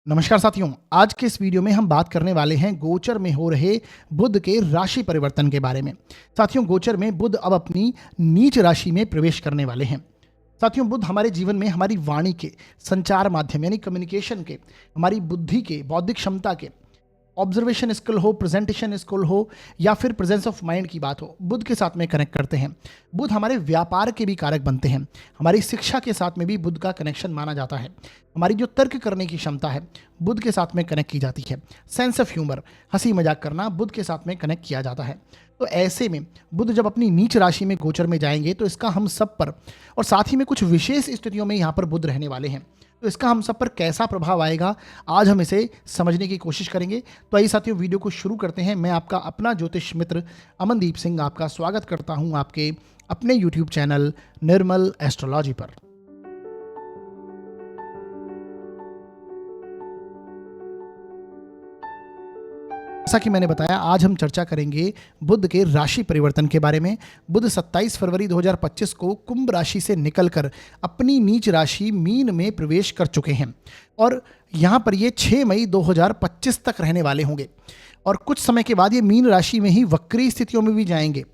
नमस्कार साथियों, आज के इस वीडियो में हम बात करने वाले हैं गोचर में हो रहे बुध के राशि परिवर्तन के बारे में। साथियों, गोचर में बुध अब अपनी नीच राशि में प्रवेश करने वाले हैं। साथियों, बुध हमारे जीवन में हमारी वाणी के, संचार माध्यम यानी कम्युनिकेशन के, हमारी बुद्धि के, बौद्धिक क्षमता के, ऑब्जर्वेशन स्किल हो, प्रेजेंटेशन स्किल हो या फिर प्रेजेंस ऑफ माइंड की बात हो, बुध के साथ में कनेक्ट करते हैं। बुध हमारे व्यापार के भी कारक बनते हैं। हमारी शिक्षा के साथ में भी बुध का कनेक्शन माना जाता है। हमारी जो तर्क करने की क्षमता है, बुध के साथ में कनेक्ट की जाती है। सेंस ऑफ ह्यूमर, हंसी मजाक करना, बुध के साथ में कनेक्ट किया जाता है। तो ऐसे में बुध जब अपनी नीच राशि में गोचर में जाएंगे तो इसका हम सब पर, और साथ ही में कुछ विशेष स्थितियों में यहाँ पर बुध रहने वाले हैं, तो इसका हम सब पर कैसा प्रभाव आएगा, आज हम इसे समझने की कोशिश करेंगे। तो आइए साथियों, वीडियो को शुरू करते हैं। मैं आपका अपना ज्योतिष मित्र अमनदीप सिंह आपका स्वागत करता हूं आपके अपने यूट्यूब चैनल निर्मल एस्ट्रोलॉजी पर। जैसा कि मैंने बताया, आज हम चर्चा करेंगे बुध के राशि परिवर्तन के बारे में। बुध 27 फरवरी 2025 को कुंभ राशि से निकलकर अपनी नीच राशि मीन में प्रवेश कर चुके हैं और यहाँ पर ये 6 मई 2025 तक रहने वाले होंगे और कुछ समय के बाद ये मीन राशि में ही वक्री स्थितियों में भी जाएंगे।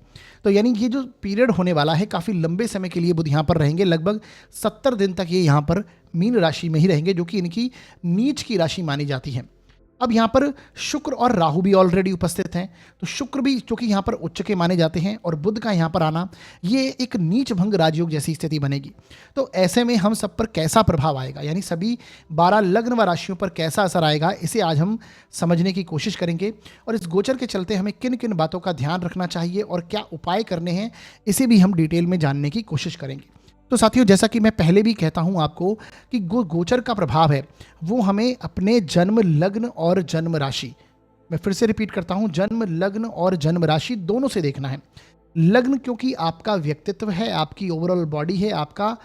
तो यानी ये जो पीरियड होने वाला है, काफ़ी लंबे समय के लिए बुध यहाँ पर रहेंगे। लगभग 70 दिन तक ये यहाँ पर मीन राशि में ही रहेंगे, जो कि इनकी नीच की राशि मानी जाती है। अब यहाँ पर शुक्र और राहु भी ऑलरेडी उपस्थित हैं, तो शुक्र भी चूंकि यहाँ पर उच्च के माने जाते हैं और बुध का यहाँ पर आना, ये एक नीच भंग राजयोग जैसी स्थिति बनेगी। तो ऐसे में हम सब पर कैसा प्रभाव आएगा, यानी सभी 12 लग्न व राशियों पर कैसा असर आएगा, इसे आज हम समझने की कोशिश करेंगे। और इस गोचर के चलते हमें किन किन बातों का ध्यान रखना चाहिए और क्या उपाय करने हैं, इसे भी हम डिटेल में जानने की कोशिश करेंगे। तो साथियों, जैसा कि मैं पहले भी कहता हूं आपको कि गोचर का प्रभाव है वो हमें अपने जन्म लग्न और जन्म राशि, मैं फिर से रिपीट करता हूं, जन्म लग्न और जन्म राशि दोनों से देखना है। लग्न क्योंकि आपका व्यक्तित्व है, आपकी ओवरऑल बॉडी है, आपका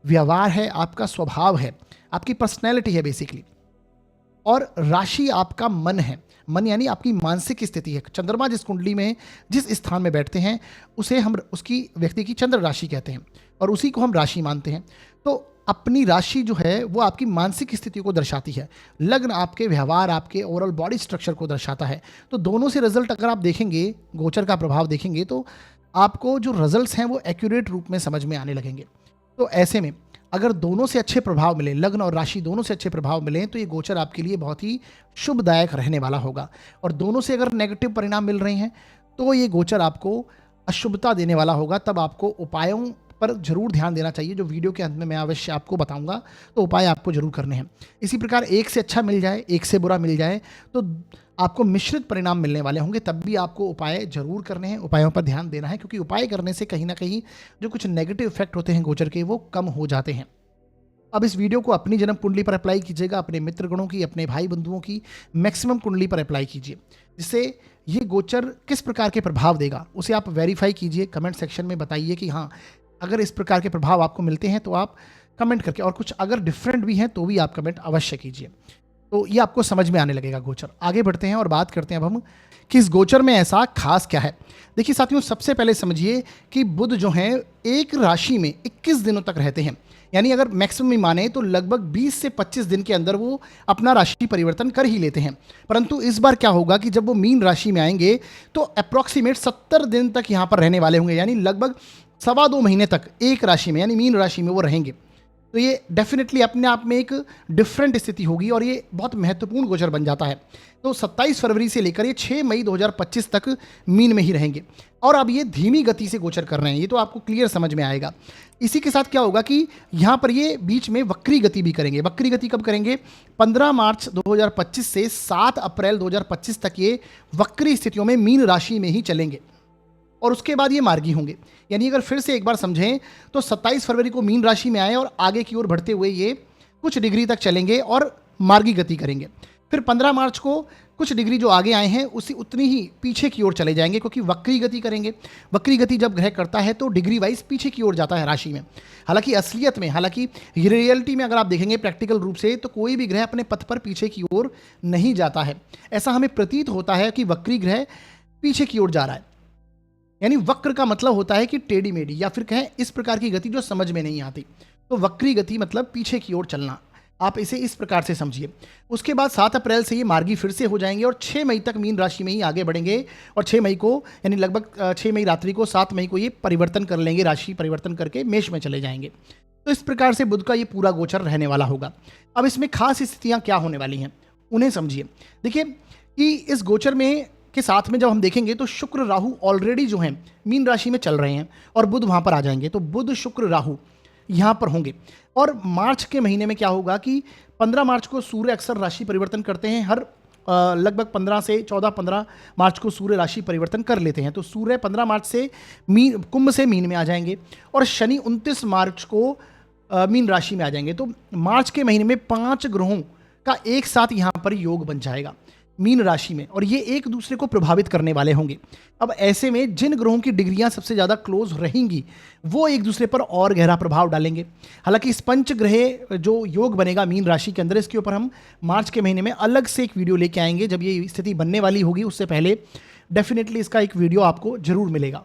व्यवहार है, आपका स्वभाव है, आपकी पर्सनैलिटी है बेसिकली। और राशि आपका मन है, मन यानी आपकी मानसिक स्थिति है। चंद्रमा जिस कुंडली में जिस स्थान में बैठते हैं उसे हम उसकी व्यक्ति की चंद्र राशि कहते हैं और उसी को हम राशि मानते हैं। तो अपनी राशि जो है वो आपकी मानसिक स्थिति को दर्शाती है, लग्न आपके व्यवहार, आपके ओवरऑल बॉडी स्ट्रक्चर को दर्शाता है। तो दोनों से रिजल्ट अगर आप देखेंगे, गोचर का प्रभाव देखेंगे, तो आपको जो रिजल्ट्स हैं वो एक्यूरेट रूप में समझ में आने लगेंगे। तो ऐसे में अगर दोनों से अच्छे प्रभाव मिले, लग्न और राशि दोनों से अच्छे प्रभाव मिले, तो ये गोचर आपके लिए बहुत ही शुभदायक रहने वाला होगा। और दोनों से अगर नेगेटिव परिणाम मिल रहे हैं तो ये गोचर आपको अशुभता देने वाला होगा। तब आपको उपायों पर जरूर ध्यान देना चाहिए, जो वीडियो के अंत में मैं अवश्य आपको बताऊंगा। तो उपाय आपको जरूर करने हैं। इसी प्रकार एक से अच्छा मिल जाए, एक से बुरा मिल जाए, तो आपको मिश्रित परिणाम मिलने वाले होंगे, तब भी आपको उपाय जरूर करने हैं, उपायों पर ध्यान देना है, क्योंकि उपाय करने से कहीं ना कहीं जो कुछ नेगेटिव इफेक्ट होते हैं गोचर के, वो कम हो जाते हैं। अब इस वीडियो को अपनी जन्म कुंडली पर अप्लाई कीजिएगा, अपने मित्रगणों की, अपने भाई बंधुओं की मैक्सिमम कुंडली पर अप्लाई कीजिए, जिससे ये गोचर किस प्रकार के प्रभाव देगा उसे आप वेरीफाई कीजिए। कमेंट सेक्शन में बताइए कि हाँ, अगर इस प्रकार के प्रभाव आपको मिलते हैं तो आप कमेंट करके, और कुछ अगर डिफरेंट भी हैं तो भी आप कमेंट अवश्य कीजिए। तो ये आपको समझ में आने लगेगा गोचर। आगे बढ़ते हैं और बात करते हैं अब हम कि इस गोचर में ऐसा खास क्या है। देखिए साथियों, सबसे पहले समझिए कि बुध जो हैं एक राशि में 21 दिनों तक रहते हैं, यानी अगर मैक्सिमम माने तो लगभग 20 से 25 दिन के अंदर वो अपना राशि परिवर्तन कर ही लेते हैं। परंतु इस बार क्या होगा कि जब वो मीन राशि में आएंगे तो अप्रॉक्सीमेट 70 दिन तक यहाँ पर रहने वाले होंगे, यानी लगभग 2.25 महीने तक एक राशि में यानी मीन राशि में वो रहेंगे। तो ये डेफिनेटली अपने आप में एक डिफरेंट स्थिति होगी और ये बहुत महत्वपूर्ण गोचर बन जाता है। तो 27 फरवरी से लेकर ये 6 मई 2025 तक मीन में ही रहेंगे और अब ये धीमी गति से गोचर कर रहे हैं, ये तो आपको क्लियर समझ में आएगा। इसी के साथ क्या होगा कि यहाँ पर ये बीच में वक्री गति भी करेंगे। वक्री गति कब करेंगे? 15 मार्च 2025 से 7 अप्रैल 2025 तक ये वक्री स्थितियों में मीन राशि में ही चलेंगे और उसके बाद ये मार्गी होंगे। यानी अगर फिर से एक बार समझें तो 27 फरवरी को मीन राशि में आए और आगे की ओर बढ़ते हुए ये कुछ डिग्री तक चलेंगे और मार्गी गति करेंगे। फिर 15 मार्च को कुछ डिग्री जो आगे आए हैं उसी उतनी ही पीछे की ओर चले जाएंगे, क्योंकि वक्री गति करेंगे। वक्री गति जब ग्रह करता है तो डिग्री वाइज पीछे की ओर जाता है राशि में। हालांकि असलियत में, हालांकि रियलिटी में अगर आप देखेंगे प्रैक्टिकल रूप से, तो कोई भी ग्रह अपने पथ पर पीछे की ओर नहीं जाता है। ऐसा हमें प्रतीत होता है कि वक्री ग्रह पीछे की ओर जा रहा है, यानी वक्र का मतलब होता है कि टेढ़ी मेढ़ी, या फिर कहें इस प्रकार की गति जो समझ में नहीं आती। तो वक्री गति मतलब पीछे की ओर चलना। आप इसे इस प्रकार से समझिए। उसके बाद 7 अप्रैल से ये मार्गी फिर से हो जाएंगे और 6 मई तक मीन राशि में ही आगे बढ़ेंगे और 6 मई को यानी लगभग 6 मई रात्रि को 7 मई को ये परिवर्तन कर लेंगे, राशि परिवर्तन करके मेष में चले जाएंगे। तो इस प्रकार से बुध का ये पूरा गोचर रहने वाला होगा। अब इसमें खास स्थितियां क्या होने वाली हैं उन्हें समझिए। देखिए कि इस गोचर में के साथ में जब हम देखेंगे तो शुक्र राहु ऑलरेडी जो हैं मीन राशि में चल रहे हैं और बुध वहां पर आ जाएंगे। तो बुध शुक्र राहु यहाँ पर होंगे। और मार्च के महीने में क्या होगा कि 15 मार्च को सूर्य अक्सर राशि परिवर्तन करते हैं। हर लगभग 15 से 14-15 मार्च को सूर्य राशि परिवर्तन कर लेते हैं। तो सूर्य 15 मार्च से कुंभ से मीन में आ जाएंगे और शनि 29 मार्च को मीन राशि में आ जाएंगे। तो मार्च के महीने में 5 ग्रहों का एक साथ यहाँ पर योग बन जाएगा मीन राशि में और ये एक दूसरे को प्रभावित करने वाले होंगे। अब ऐसे में जिन ग्रहों की डिग्रियां सबसे ज़्यादा क्लोज रहेंगी वो एक दूसरे पर और गहरा प्रभाव डालेंगे। हालांकि इस पंच ग्रह जो योग बनेगा मीन राशि के अंदर, इसके ऊपर हम मार्च के महीने में अलग से एक वीडियो लेके आएंगे। जब ये स्थिति बनने वाली होगी उससे पहले डेफिनेटली इसका एक वीडियो आपको जरूर मिलेगा,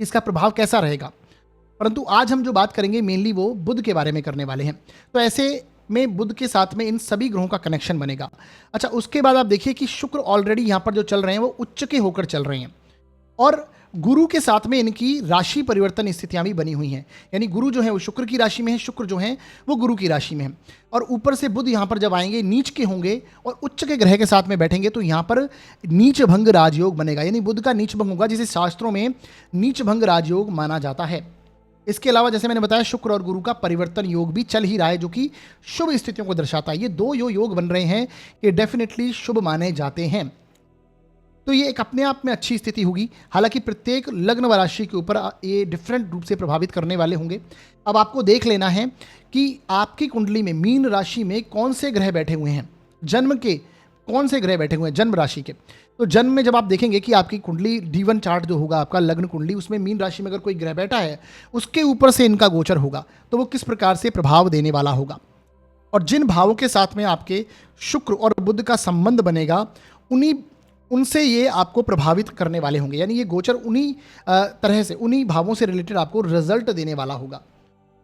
इसका प्रभाव कैसा रहेगा। परंतु आज हम जो बात करेंगे मेनली वो बुध के बारे में करने वाले हैं। तो ऐसे में बुध के साथ में इन सभी ग्रहों का कनेक्शन बनेगा। अच्छा, उसके बाद आप देखिए कि शुक्र ऑलरेडी यहाँ पर जो चल रहे हैं वो उच्च के होकर चल रहे हैं और गुरु के साथ में इनकी राशि परिवर्तन स्थितियां भी बनी हुई हैं। यानी गुरु जो है वो शुक्र की राशि में है, शुक्र जो है वो गुरु की राशि में है और ऊपर से बुध यहाँ पर जब आएंगे नीच के होंगे और उच्च के ग्रह के साथ में बैठेंगे तो यहाँ पर नीच भंग राजयोग बनेगा। यानी बुध का नीच भंग होगा जिसे शास्त्रों में नीच भंग राजयोग माना जाता है। इसके अलावा जैसे मैंने बताया शुक्र और गुरु का परिवर्तन योग भी चल ही रहा है जो कि शुभ स्थितियों को दर्शाता है। ये दो योग बन रहे हैं, ये डेफिनेटली शुभ माने जाते हैं। तो ये एक अपने आप में अच्छी स्थिति होगी। हालांकि प्रत्येक लग्न व राशि के ऊपर ये डिफरेंट रूप से प्रभावित करने वाले होंगे। अब आपको देख लेना है कि आपकी कुंडली में मीन राशि में कौन से ग्रह बैठे हुए हैं, जन्म के कौन से ग्रह बैठे हुए हैं जन्म राशि के। तो जन्म में जब आप देखेंगे कि आपकी कुंडली D1 चार्ट जो होगा आपका लग्न कुंडली, उसमें मीन राशि में अगर कोई ग्रह बैठा है उसके ऊपर से इनका गोचर होगा तो वो किस प्रकार से प्रभाव देने वाला होगा। और जिन भावों के साथ में आपके शुक्र और बुध का संबंध बनेगा उनसे ये आपको प्रभावित करने वाले होंगे। यानी ये गोचर उन्हीं तरह से उन्हीं भावों से रिलेटेड आपको रिजल्ट देने वाला होगा।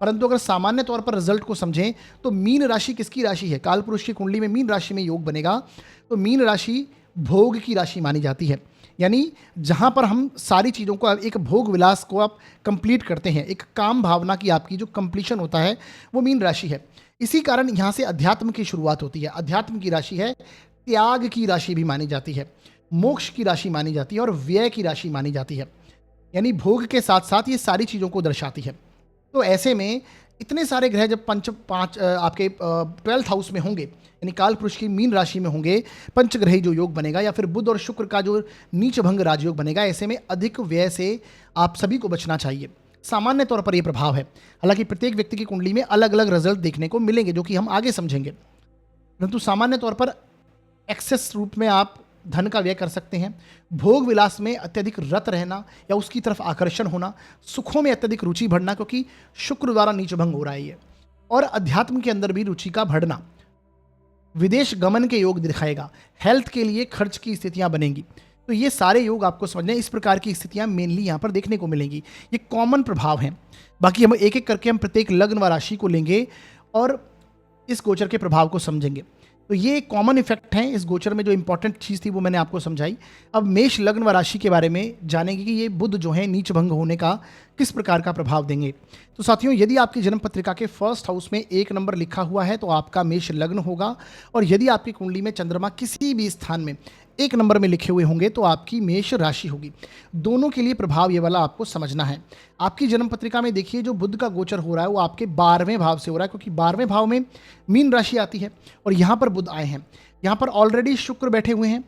परंतु अगर सामान्य तौर पर रिजल्ट को समझें तो मीन राशि किसकी राशि है, काल पुरुष की कुंडली में मीन राशि में योग बनेगा तो मीन राशि भोग की राशि मानी जाती है। यानी जहाँ पर हम सारी चीज़ों को एक भोग विलास को आप कंप्लीट करते हैं, एक काम भावना की आपकी जो कंप्लीशन होता है वो मीन राशि है। इसी कारण यहाँ से अध्यात्म की शुरुआत होती है। अध्यात्म की राशि है, त्याग की राशि भी मानी जाती है, मोक्ष की राशि मानी जाती है और व्यय की राशि मानी जाती है। यानी भोग के साथ साथ ये सारी चीज़ों को दर्शाती है। तो ऐसे में इतने सारे ग्रह जब आपके 12th हाउस में होंगे यानी काल पुरुष की मीन राशि में होंगे, पंचग्रही जो योग बनेगा या फिर बुध और शुक्र का जो नीच भंग राजयोग बनेगा, ऐसे में अधिक व्यय से आप सभी को बचना चाहिए। सामान्य तौर पर यह प्रभाव है। हालांकि प्रत्येक व्यक्ति की कुंडली में अलग अलग रिजल्ट देखने को मिलेंगे जो कि हम आगे समझेंगे, परंतु सामान्य तौर पर एक्सेस रूप में आप धन का व्यय कर सकते हैं। भोग विलास में अत्यधिक रत रहना या उसकी तरफ आकर्षण होना, सुखों में अत्यधिक रुचि बढ़ना क्योंकि शुक्र द्वारा नीच भंग हो रहा है ये, और अध्यात्म के अंदर भी रुचि का बढ़ना, विदेश गमन के योग दिखाएगा, हेल्थ के लिए खर्च की स्थितियां बनेंगी। तो ये सारे योग आपको समझने, इस प्रकार की स्थितियां मेनली यहाँ पर देखने को मिलेंगी। ये कॉमन प्रभाव हैं। बाकी हम एक एक करके हम प्रत्येक लग्न व राशि को लेंगे और इस गोचर के प्रभाव को समझेंगे। तो ये कॉमन इफेक्ट हैं इस गोचर में। जो इंपॉर्टेंट चीज़ थी वो मैंने आपको समझाई। अब मेष लग्न व राशि के बारे में जानेंगे कि ये बुध जो है नीच भंग होने का किस प्रकार का प्रभाव देंगे। तो साथियों, यदि आपकी जन्म पत्रिका के फर्स्ट हाउस में 1 नंबर लिखा हुआ है तो आपका मेष लग्न होगा, और यदि आपकी कुंडली में चंद्रमा किसी भी स्थान में 1 नंबर में लिखे हुए होंगे तो आपकी मेष राशि होगी। दोनों के लिए प्रभाव ये वाला आपको समझना है। आपकी जन्म पत्रिका में देखिए जो बुध का गोचर हो रहा है वो आपके 12वें भाव से हो रहा है, क्योंकि 12वें भाव में मीन राशि आती है और यहाँ पर बुध आए हैं। यहाँ पर ऑलरेडी शुक्र बैठे हुए हैं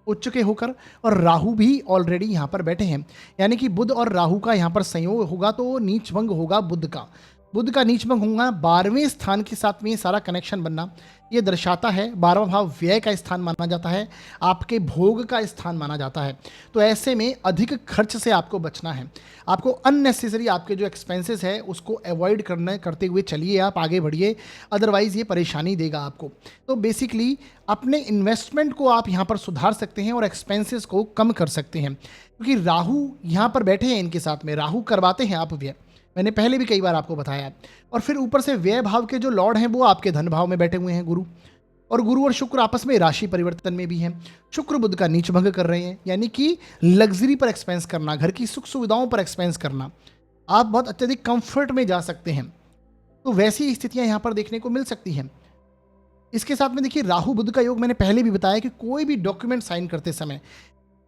उच्च के होकर, और राहु भी ऑलरेडी यहाँ पर बैठे हैं। यानी कि बुध और राहु का यहाँ पर संयोग होगा तो नीच भंग होगा बुध का नीच भंग होगा। 12वें स्थान के साथ में ये सारा कनेक्शन बनना ये दर्शाता है, 12वां भाव व्यय का स्थान माना जाता है, आपके भोग का स्थान माना जाता है। तो ऐसे में अधिक खर्च से आपको बचना है। आपको अननेसेसरी आपके जो एक्सपेंसेस है उसको अवॉइड करते हुए चलिए, आप आगे बढ़िए, अदरवाइज़ ये परेशानी देगा आपको। तो बेसिकली अपने इन्वेस्टमेंट को आप यहाँ पर सुधार सकते हैं और एक्सपेंसेस को कम कर सकते हैं, क्योंकि राहु यहाँ पर बैठे हैं इनके साथ में, राहु करवाते हैं आप व्यय। मैंने पहले भी कई बार आपको बताया है। और फिर ऊपर से व्यय भाव के जो लॉर्ड हैं वो आपके धन भाव में बैठे हुए हैं गुरु, और गुरु और शुक्र आपस में राशि परिवर्तन में भी हैं। शुक्र बुध का नीच भंग कर रहे हैं, यानी कि लग्जरी पर एक्सपेंस करना, घर की सुख सुविधाओं पर एक्सपेंस करना, आप बहुत अत्यधिक कंफर्ट में जा सकते हैं। तो वैसी स्थितियां यहां पर देखने को मिल सकती हैं। इसके साथ में देखिए राहु बुध का योग, मैंने पहले भी बताया कि कोई भी डॉक्यूमेंट साइन करते समय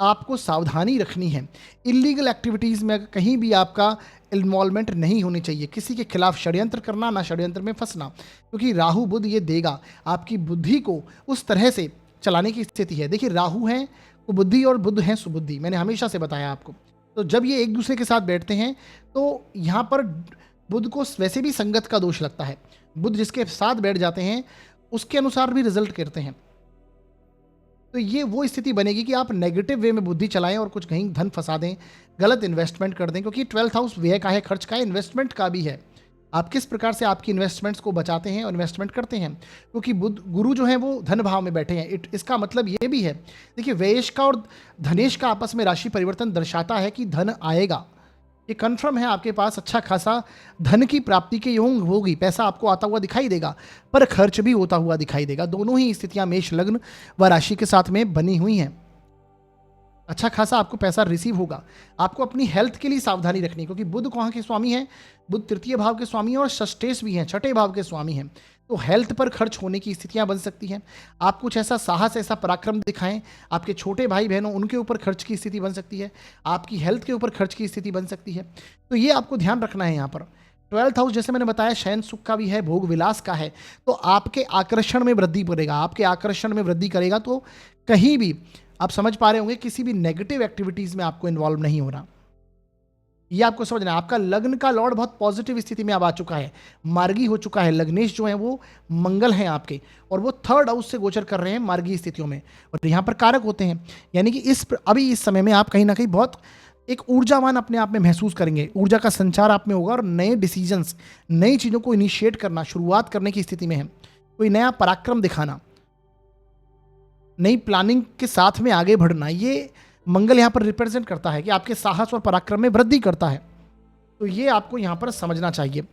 आपको सावधानी रखनी है। इलीगल एक्टिविटीज़ में कहीं भी आपका इन्वॉल्वमेंट नहीं होनी चाहिए, किसी के खिलाफ षड्यंत्र करना, ना षड्यंत्र में फंसना, क्योंकि राहु बुध ये देगा आपकी बुद्धि को उस तरह से चलाने की स्थिति है। देखिए राहु हैं कुबुद्धि और बुध हैं सुबुद्धि, मैंने हमेशा से बताया आपको। तो जब ये एक दूसरे के साथ बैठते हैं तो यहाँ पर बुध को वैसे भी संगत का दोष लगता है। बुध जिसके साथ बैठ जाते हैं उसके अनुसार भी रिजल्ट करते हैं। तो ये वो स्थिति बनेगी कि आप नेगेटिव वे में बुद्धि चलाएं और कुछ कहीं धन फंसा दें, गलत इन्वेस्टमेंट कर दें, क्योंकि 12th हाउस व्यय का है, खर्च का है, इन्वेस्टमेंट का भी है। आप किस प्रकार से आपकी इन्वेस्टमेंट्स को बचाते हैं और इन्वेस्टमेंट करते हैं, क्योंकि बुध गुरु जो है वो धन भाव में बैठे हैं। इसका मतलब ये भी है, देखिए व्ययेश का और धनेश का आपस में राशि परिवर्तन दर्शाता है कि धन आएगा, ये कन्फर्म है, आपके पास अच्छा खासा धन की प्राप्ति के योग होगी, पैसा आपको आता हुआ दिखाई देगा, पर खर्च भी होता हुआ दिखाई देगा। दोनों ही स्थितियां मेष लग्न व राशि के साथ में बनी हुई हैं। अच्छा खासा आपको पैसा रिसीव होगा। आपको अपनी हेल्थ के लिए सावधानी रखनी, क्योंकि बुध कहाँ के स्वामी हैं, बुध तृतीय भाव के स्वामी हैं और षष्ठेश भी हैं, छठे भाव के स्वामी हैं। तो हेल्थ पर खर्च होने की स्थितियां बन सकती हैं। आप कुछ ऐसा साहस, ऐसा पराक्रम दिखाएं, आपके छोटे भाई बहनों उनके ऊपर खर्च की स्थिति बन सकती है, आपकी हेल्थ के ऊपर खर्च की स्थिति बन सकती है। तो ये आपको ध्यान रखना है। यहाँ पर 12th हाउस जैसे मैंने बताया शयन सुख का भी है, भोग विलास का है, तो आपके आकर्षण में वृद्धि करेगा, आपके आकर्षण में वृद्धि करेगा। तो कहीं भी आप समझ पा रहे होंगे किसी भी नेगेटिव एक्टिविटीज में आपको इन्वॉल्व नहीं होना, ये आपको समझना है। आपका लग्न का लॉर्ड बहुत पॉजिटिव स्थिति में अब आ चुका है, मार्गी हो चुका है। लग्नेश जो है वो मंगल हैं आपके, और वो 3rd हाउस से गोचर कर रहे हैं मार्गी स्थितियों में, और यहाँ पर कारक होते हैं। यानी कि अभी इस समय में आप कहीं ना कहीं बहुत एक ऊर्जावान अपने आप में महसूस करेंगे, ऊर्जा का संचार आप में होगा, और नए डिसीजंस, नई चीज़ों को इनिशिएट करना, शुरुआत करने की स्थिति में है। कोई नया पराक्रम दिखाना, नई प्लानिंग के साथ में आगे बढ़ना, ये मंगल यहाँ पर रिप्रेजेंट करता है कि आपके साहस और पराक्रम में वृद्धि करता है। तो ये आपको यहाँ पर समझना चाहिए।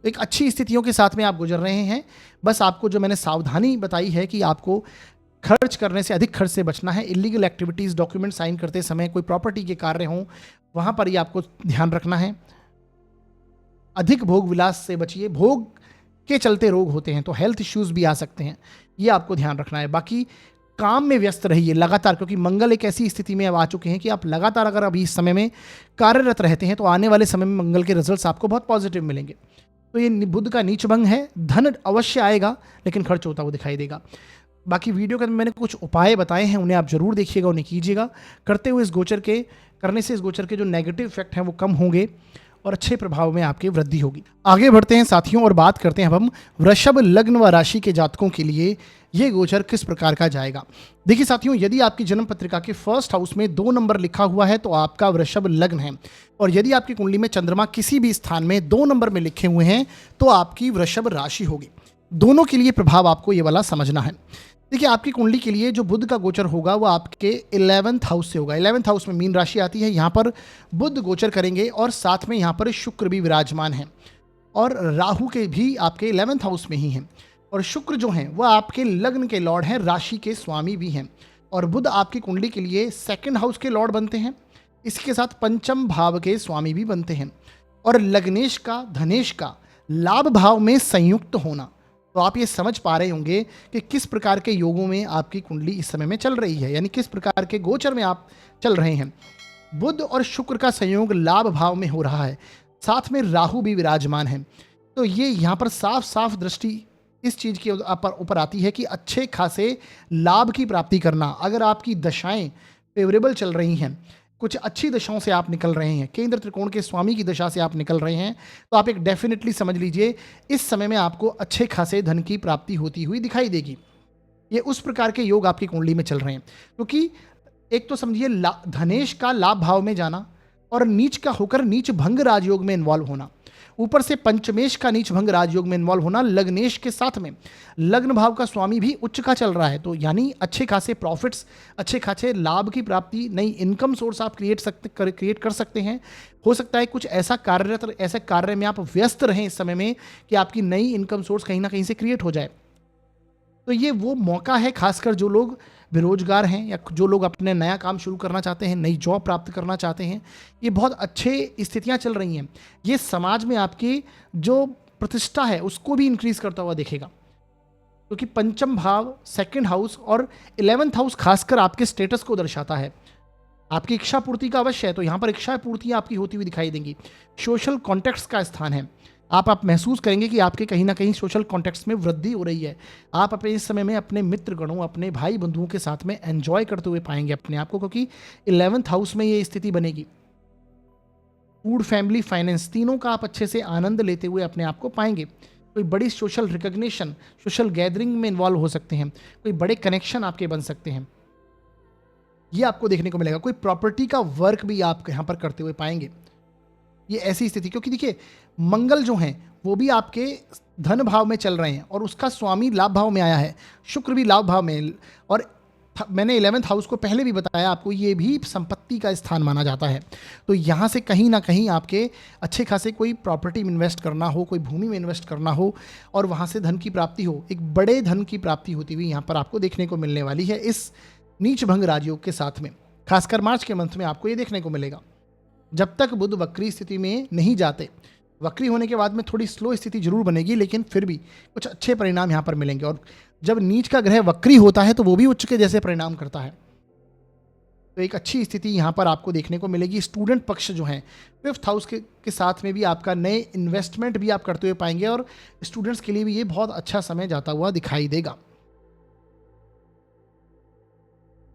एक अच्छी स्थितियों के साथ में आप गुजर रहे हैं। बस आपको जो मैंने सावधानी बताई है कि आपको खर्च करने से, अधिक खर्च से बचना है। इलीगल एक्टिविटीज़, डॉक्यूमेंट साइन करते समय कोई प्रॉपर्टी के कार्य हों, वहाँ पर ही आपको ध्यान रखना है। अधिक भोग विलास से बचिए, भोग के चलते रोग होते हैं, तो हेल्थ इश्यूज भी आ सकते हैं, ये आपको ध्यान रखना है। बाकी काम में व्यस्त रहिए लगातार, क्योंकि मंगल एक ऐसी स्थिति में अब आ चुके हैं कि आप लगातार अगर अभी इस समय में कार्यरत रहते हैं तो आने वाले समय में मंगल के रिजल्ट्स आपको बहुत पॉजिटिव मिलेंगे। तो ये बुध का नीच भंग है, धन अवश्य आएगा लेकिन खर्च होता हुआ दिखाई देगा। बाकी वीडियो के अंदर मैंने कुछ उपाय बताए हैं, उन्हें आप जरूर देखिएगा, उन्हें कीजिएगा। करते हुए करने से इस गोचर के जो नेगेटिव इफेक्ट हैं वो कम होंगे और अच्छे प्रभाव में आपकी वृद्धि होगी। आगे बढ़ते हैं साथियों और बात करते हैं अब हम वृषभ लग्न व राशि के जातकों के लिए ये गोचर किस प्रकार का जाएगा। देखिए साथियों, यदि आपकी जन्म पत्रिका के 1st हाउस में 2 नंबर लिखा हुआ है तो आपका वृषभ लग्न है, और यदि आपकी कुंडली में चंद्रमा किसी भी स्थान में 2 नंबर में लिखे हुए हैं तो आपकी वृषभ राशि होगी। दोनों के लिए प्रभाव आपको ये वाला समझना है। देखिए आपकी कुंडली के लिए जो बुध का गोचर होगा वो आपके 11th हाउस से होगा। 11th हाउस में मीन राशि आती है, यहाँ पर बुध गोचर करेंगे और साथ में यहाँ पर शुक्र भी विराजमान है, और राहु के भी आपके 11th हाउस में ही हैं, और शुक्र जो हैं वह आपके लग्न के लॉर्ड हैं, राशि के स्वामी भी हैं, और बुध आपकी कुंडली के लिए 2nd हाउस के लॉर्ड बनते हैं, इसके साथ 5th भाव के स्वामी भी बनते हैं, और लग्नेश का, धनेश का लाभ भाव में संयुक्त होना। तो आप ये समझ पा रहे होंगे कि किस प्रकार के योगों में आपकी कुंडली इस समय में चल रही है, यानी किस प्रकार के गोचर में आप चल रहे हैं। बुध और शुक्र का संयोग लाभ भाव में हो रहा है, साथ में राहु भी विराजमान है। तो ये यहाँ पर साफ साफ दृष्टि इस चीज़ के ऊपर आती है कि अच्छे खासे लाभ की प्राप्ति करना। अगर आपकी दशाएं फेवरेबल चल रही हैं, कुछ अच्छी दशाओं से आप निकल रहे हैं, केंद्र त्रिकोण के स्वामी की दशा से आप निकल रहे हैं, तो आप एक डेफिनेटली समझ लीजिए इस समय में आपको अच्छे खासे धन की प्राप्ति होती हुई दिखाई देगी। ये उस प्रकार के योग आपकी कुंडली में चल रहे हैं, क्योंकि एक तो समझिए धनेश का लाभ भाव में जाना और नीच का होकर नीच भंग राजयोग में इन्वॉल्व होना। ऊपर से पंचमेश का नीच भंग राजयोग में इन्वॉल्व होना, लग्नेश के साथ में लग्न भाव का स्वामी भी उच्च का चल रहा है, तो यानी अच्छे खासे प्रॉफिट्स, अच्छे खासे लाभ की प्राप्ति, नई इनकम सोर्स आप क्रिएट कर सकते हैं। हो सकता है कुछ ऐसा कार्य में आप व्यस्त रहें इस समय में कि आपकी नई इनकम सोर्स कहीं ना कहीं से क्रिएट हो जाए। तो ये वो मौका है, खासकर जो लोग बेरोजगार हैं या जो लोग अपने नया काम शुरू करना चाहते हैं, नई जॉब प्राप्त करना चाहते हैं, ये बहुत अच्छे स्थितियां चल रही हैं। ये समाज में आपकी जो प्रतिष्ठा है उसको भी इंक्रीज करता हुआ दिखेगा, क्योंकि पंचम भाव, सेकंड हाउस और 11th हाउस खासकर आपके स्टेटस को दर्शाता है। आपकी इच्छा पूर्ति का अवश्य है, तो यहाँ पर इच्छा पूर्ति आपकी होती हुई दिखाई देंगी। सोशल कॉन्टेक्ट्स का स्थान है, आप महसूस करेंगे कि आपके कहीं ना कहीं सोशल कॉन्टेक्ट्स में वृद्धि हो रही है। आप अपने इस समय में अपने मित्र गणों, अपने भाई बंधुओं के साथ में एंजॉय करते हुए पाएंगे अपने आप को, क्योंकि 11th हाउस में ये स्थिति बनेगी। फूड, फैमिली, फाइनेंस, तीनों का आप अच्छे से आनंद लेते हुए अपने आप को पाएंगे। कोई बड़ी सोशल रिकग्निशन, सोशल गैदरिंग में इन्वॉल्व हो सकते हैं, कोई बड़े कनेक्शन आपके बन सकते हैं, ये आपको देखने को मिलेगा। कोई प्रॉपर्टी का वर्क भी आप यहाँ पर करते हुए पाएंगे। ये ऐसी स्थिति, क्योंकि देखिए मंगल जो हैं वो भी आपके धन भाव में चल रहे हैं और उसका स्वामी लाभ भाव में आया है, शुक्र भी लाभ भाव में, और मैंने 11th हाउस को पहले भी बताया आपको, ये भी संपत्ति का स्थान माना जाता है। तो यहाँ से कहीं ना कहीं आपके अच्छे खासे कोई प्रॉपर्टी में इन्वेस्ट करना हो, कोई भूमि में इन्वेस्ट करना हो और वहाँ से धन की प्राप्ति हो, एक बड़े धन की प्राप्ति होती हुई यहाँ पर आपको देखने को मिलने वाली है इस नीच भंग राजयोग के साथ में। खासकर मार्च के मंथ में आपको ये देखने को मिलेगा। जब तक बुध वक्री स्थिति में नहीं जाते, वक्री होने के बाद में थोड़ी स्लो स्थिति जरूर बनेगी, लेकिन फिर भी कुछ अच्छे परिणाम यहाँ पर मिलेंगे। और जब नीच का ग्रह वक्री होता है तो वो भी उच्च के जैसे परिणाम करता है, तो एक अच्छी स्थिति यहाँ पर आपको देखने को मिलेगी। स्टूडेंट पक्ष जो है 5th हाउस के साथ में भी आपका नए इन्वेस्टमेंट भी आप करते हुए पाएंगे और स्टूडेंट्स के लिए भी ये बहुत अच्छा समय जाता हुआ दिखाई देगा।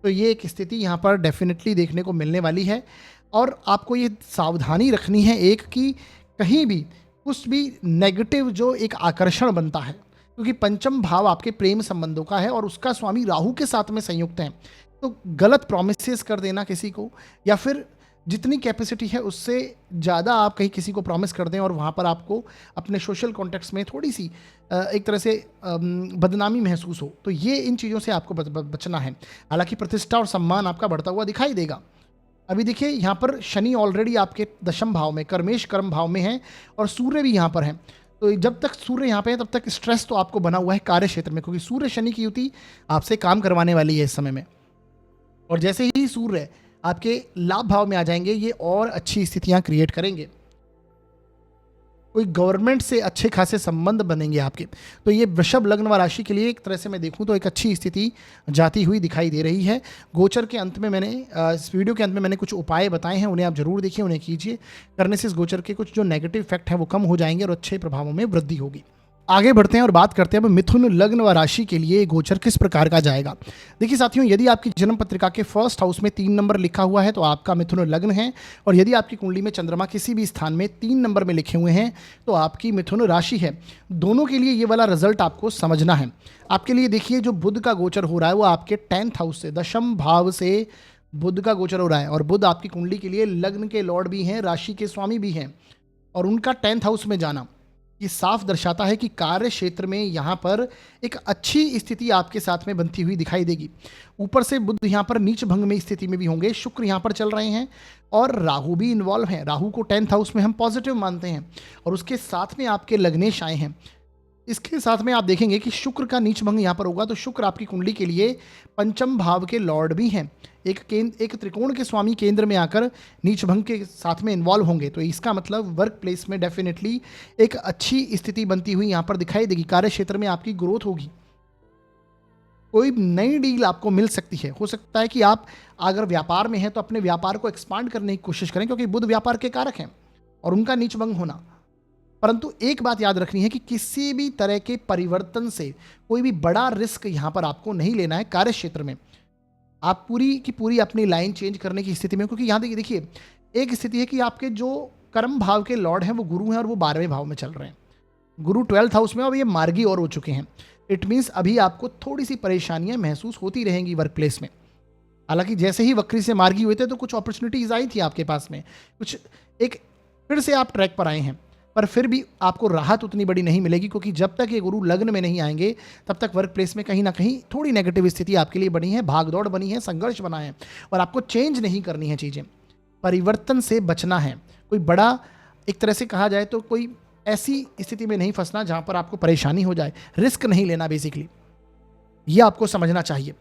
तो ये एक स्थिति यहाँ पर डेफिनेटली देखने को मिलने वाली है। और आपको ये सावधानी रखनी है एक कि कहीं भी कुछ भी नेगेटिव जो एक आकर्षण बनता है, क्योंकि पंचम भाव आपके प्रेम संबंधों का है और उसका स्वामी राहु के साथ में संयुक्त है, तो गलत प्रॉमिसेस कर देना किसी को, या फिर जितनी कैपेसिटी है उससे ज़्यादा आप कहीं किसी को प्रॉमिस कर दें और वहाँ पर आपको अपने सोशल कॉन्टेक्ट्स में थोड़ी सी एक तरह से बदनामी महसूस हो, तो ये इन चीज़ों से आपको बचना है। हालांकि प्रतिष्ठा और सम्मान आपका बढ़ता हुआ दिखाई देगा। अभी देखिए यहाँ पर शनि ऑलरेडी आपके दशम भाव में, कर्मेश कर्म भाव में है और सूर्य भी यहाँ पर है। तो जब तक सूर्य यहाँ पे है तब तक स्ट्रेस तो आपको बना हुआ है कार्य क्षेत्र में, क्योंकि सूर्य शनि की युति आपसे काम करवाने वाली है इस समय में। और जैसे ही सूर्य आपके लाभ भाव में आ जाएंगे, ये और अच्छी स्थितियां क्रिएट करेंगे। कोई गवर्नमेंट से अच्छे खासे संबंध बनेंगे आपके, तो ये वृषभ लग्न व राशि के लिए एक तरह से मैं देखूं तो एक अच्छी स्थिति जाती हुई दिखाई दे रही है। गोचर के अंत में मैंने इस वीडियो के अंत में मैंने कुछ उपाय बताए हैं, उन्हें आप जरूर देखिए, उन्हें कीजिए। करने से इस गोचर के कुछ जो नेगेटिव इफेक्ट है वो कम हो जाएंगे और अच्छे प्रभावों में वृद्धि होगी। आगे बढ़ते हैं और बात करते हैं अब मिथुन लग्न व राशि के लिए गोचर किस प्रकार का जाएगा। देखिए साथियों, यदि आपकी जन्म पत्रिका के 1st हाउस में 3 नंबर लिखा हुआ है तो आपका मिथुन लग्न है, और यदि आपकी कुंडली में चंद्रमा किसी भी स्थान में 3 नंबर में लिखे हुए हैं तो आपकी मिथुन राशि है। दोनों के लिए ये वाला रिजल्ट आपको समझना है। आपके लिए देखिए जो बुध का गोचर हो रहा है वो आपके 10th हाउस से, दशम भाव से बुध का गोचर हो रहा है, और बुध आपकी कुंडली के लिए लग्न के लॉर्ड भी हैं, राशि के स्वामी भी हैं, और उनका 10th हाउस में जाना ये साफ दर्शाता है कि कार्य क्षेत्र में यहाँ पर एक अच्छी स्थिति आपके साथ में बनती हुई दिखाई देगी। ऊपर से बुध यहाँ पर नीच भंग में स्थिति में भी होंगे, शुक्र यहाँ पर चल रहे हैं और राहु भी इन्वॉल्व हैं। राहु को 10th हाउस में हम पॉजिटिव मानते हैं और उसके साथ में आपके लग्नेश आए हैं। इसके साथ में आप देखेंगे कि शुक्र का नीच भंग यहाँ पर होगा, तो शुक्र आपकी कुंडली के लिए पंचम भाव के लॉर्ड भी हैं, एक त्रिकोण के स्वामी केंद्र में आकर नीच भंग के साथ में इन्वॉल्व होंगे। तो इसका मतलब वर्क प्लेस में डेफिनेटली एक अच्छी स्थिति बनती हुई यहाँ पर दिखाई देगी। कार्य क्षेत्र में आपकी ग्रोथ होगी, कोई नई डील आपको मिल सकती है। हो सकता है कि आप अगर व्यापार में हैं तो अपने व्यापार को एक्सपांड करने की कोशिश करें, क्योंकि बुध व्यापार के कारक हैं और उनका नीच भंग होना। परंतु एक बात याद रखनी है कि किसी भी तरह के परिवर्तन से कोई भी बड़ा रिस्क यहाँ पर आपको नहीं लेना है। कार्य क्षेत्र में आप पूरी की पूरी अपनी लाइन चेंज करने की स्थिति में, क्योंकि यहाँ देखिए एक स्थिति है कि आपके जो कर्म भाव के लॉर्ड हैं वो गुरु हैं और वो 12वें भाव में चल रहे हैं। गुरु 12th हाउस में और ये मार्गी और हो चुके हैं। इट मीन्स अभी आपको थोड़ी सी परेशानियां महसूस होती रहेंगी वर्क प्लेस में। हालांकि जैसे ही वक्री से मार्गी हुए थे तो कुछ अपॉर्चुनिटीज आई थी आपके पास में, कुछ एक फिर से आप ट्रैक पर आए हैं। पर फिर भी आपको राहत उतनी बड़ी नहीं मिलेगी, क्योंकि जब तक ये गुरु लग्न में नहीं आएंगे तब तक वर्क प्लेस में कहीं ना कहीं थोड़ी नेगेटिव स्थिति आपके लिए बनी है, भागदौड़ बनी है, संघर्ष बना है, और आपको चेंज नहीं करनी है चीज़ें, परिवर्तन से बचना है। कोई बड़ा, एक तरह से कहा जाए तो कोई ऐसी स्थिति में नहीं फंसना जहां पर आपको परेशानी हो जाए, रिस्क नहीं लेना बेसिकली, ये आपको समझना चाहिए।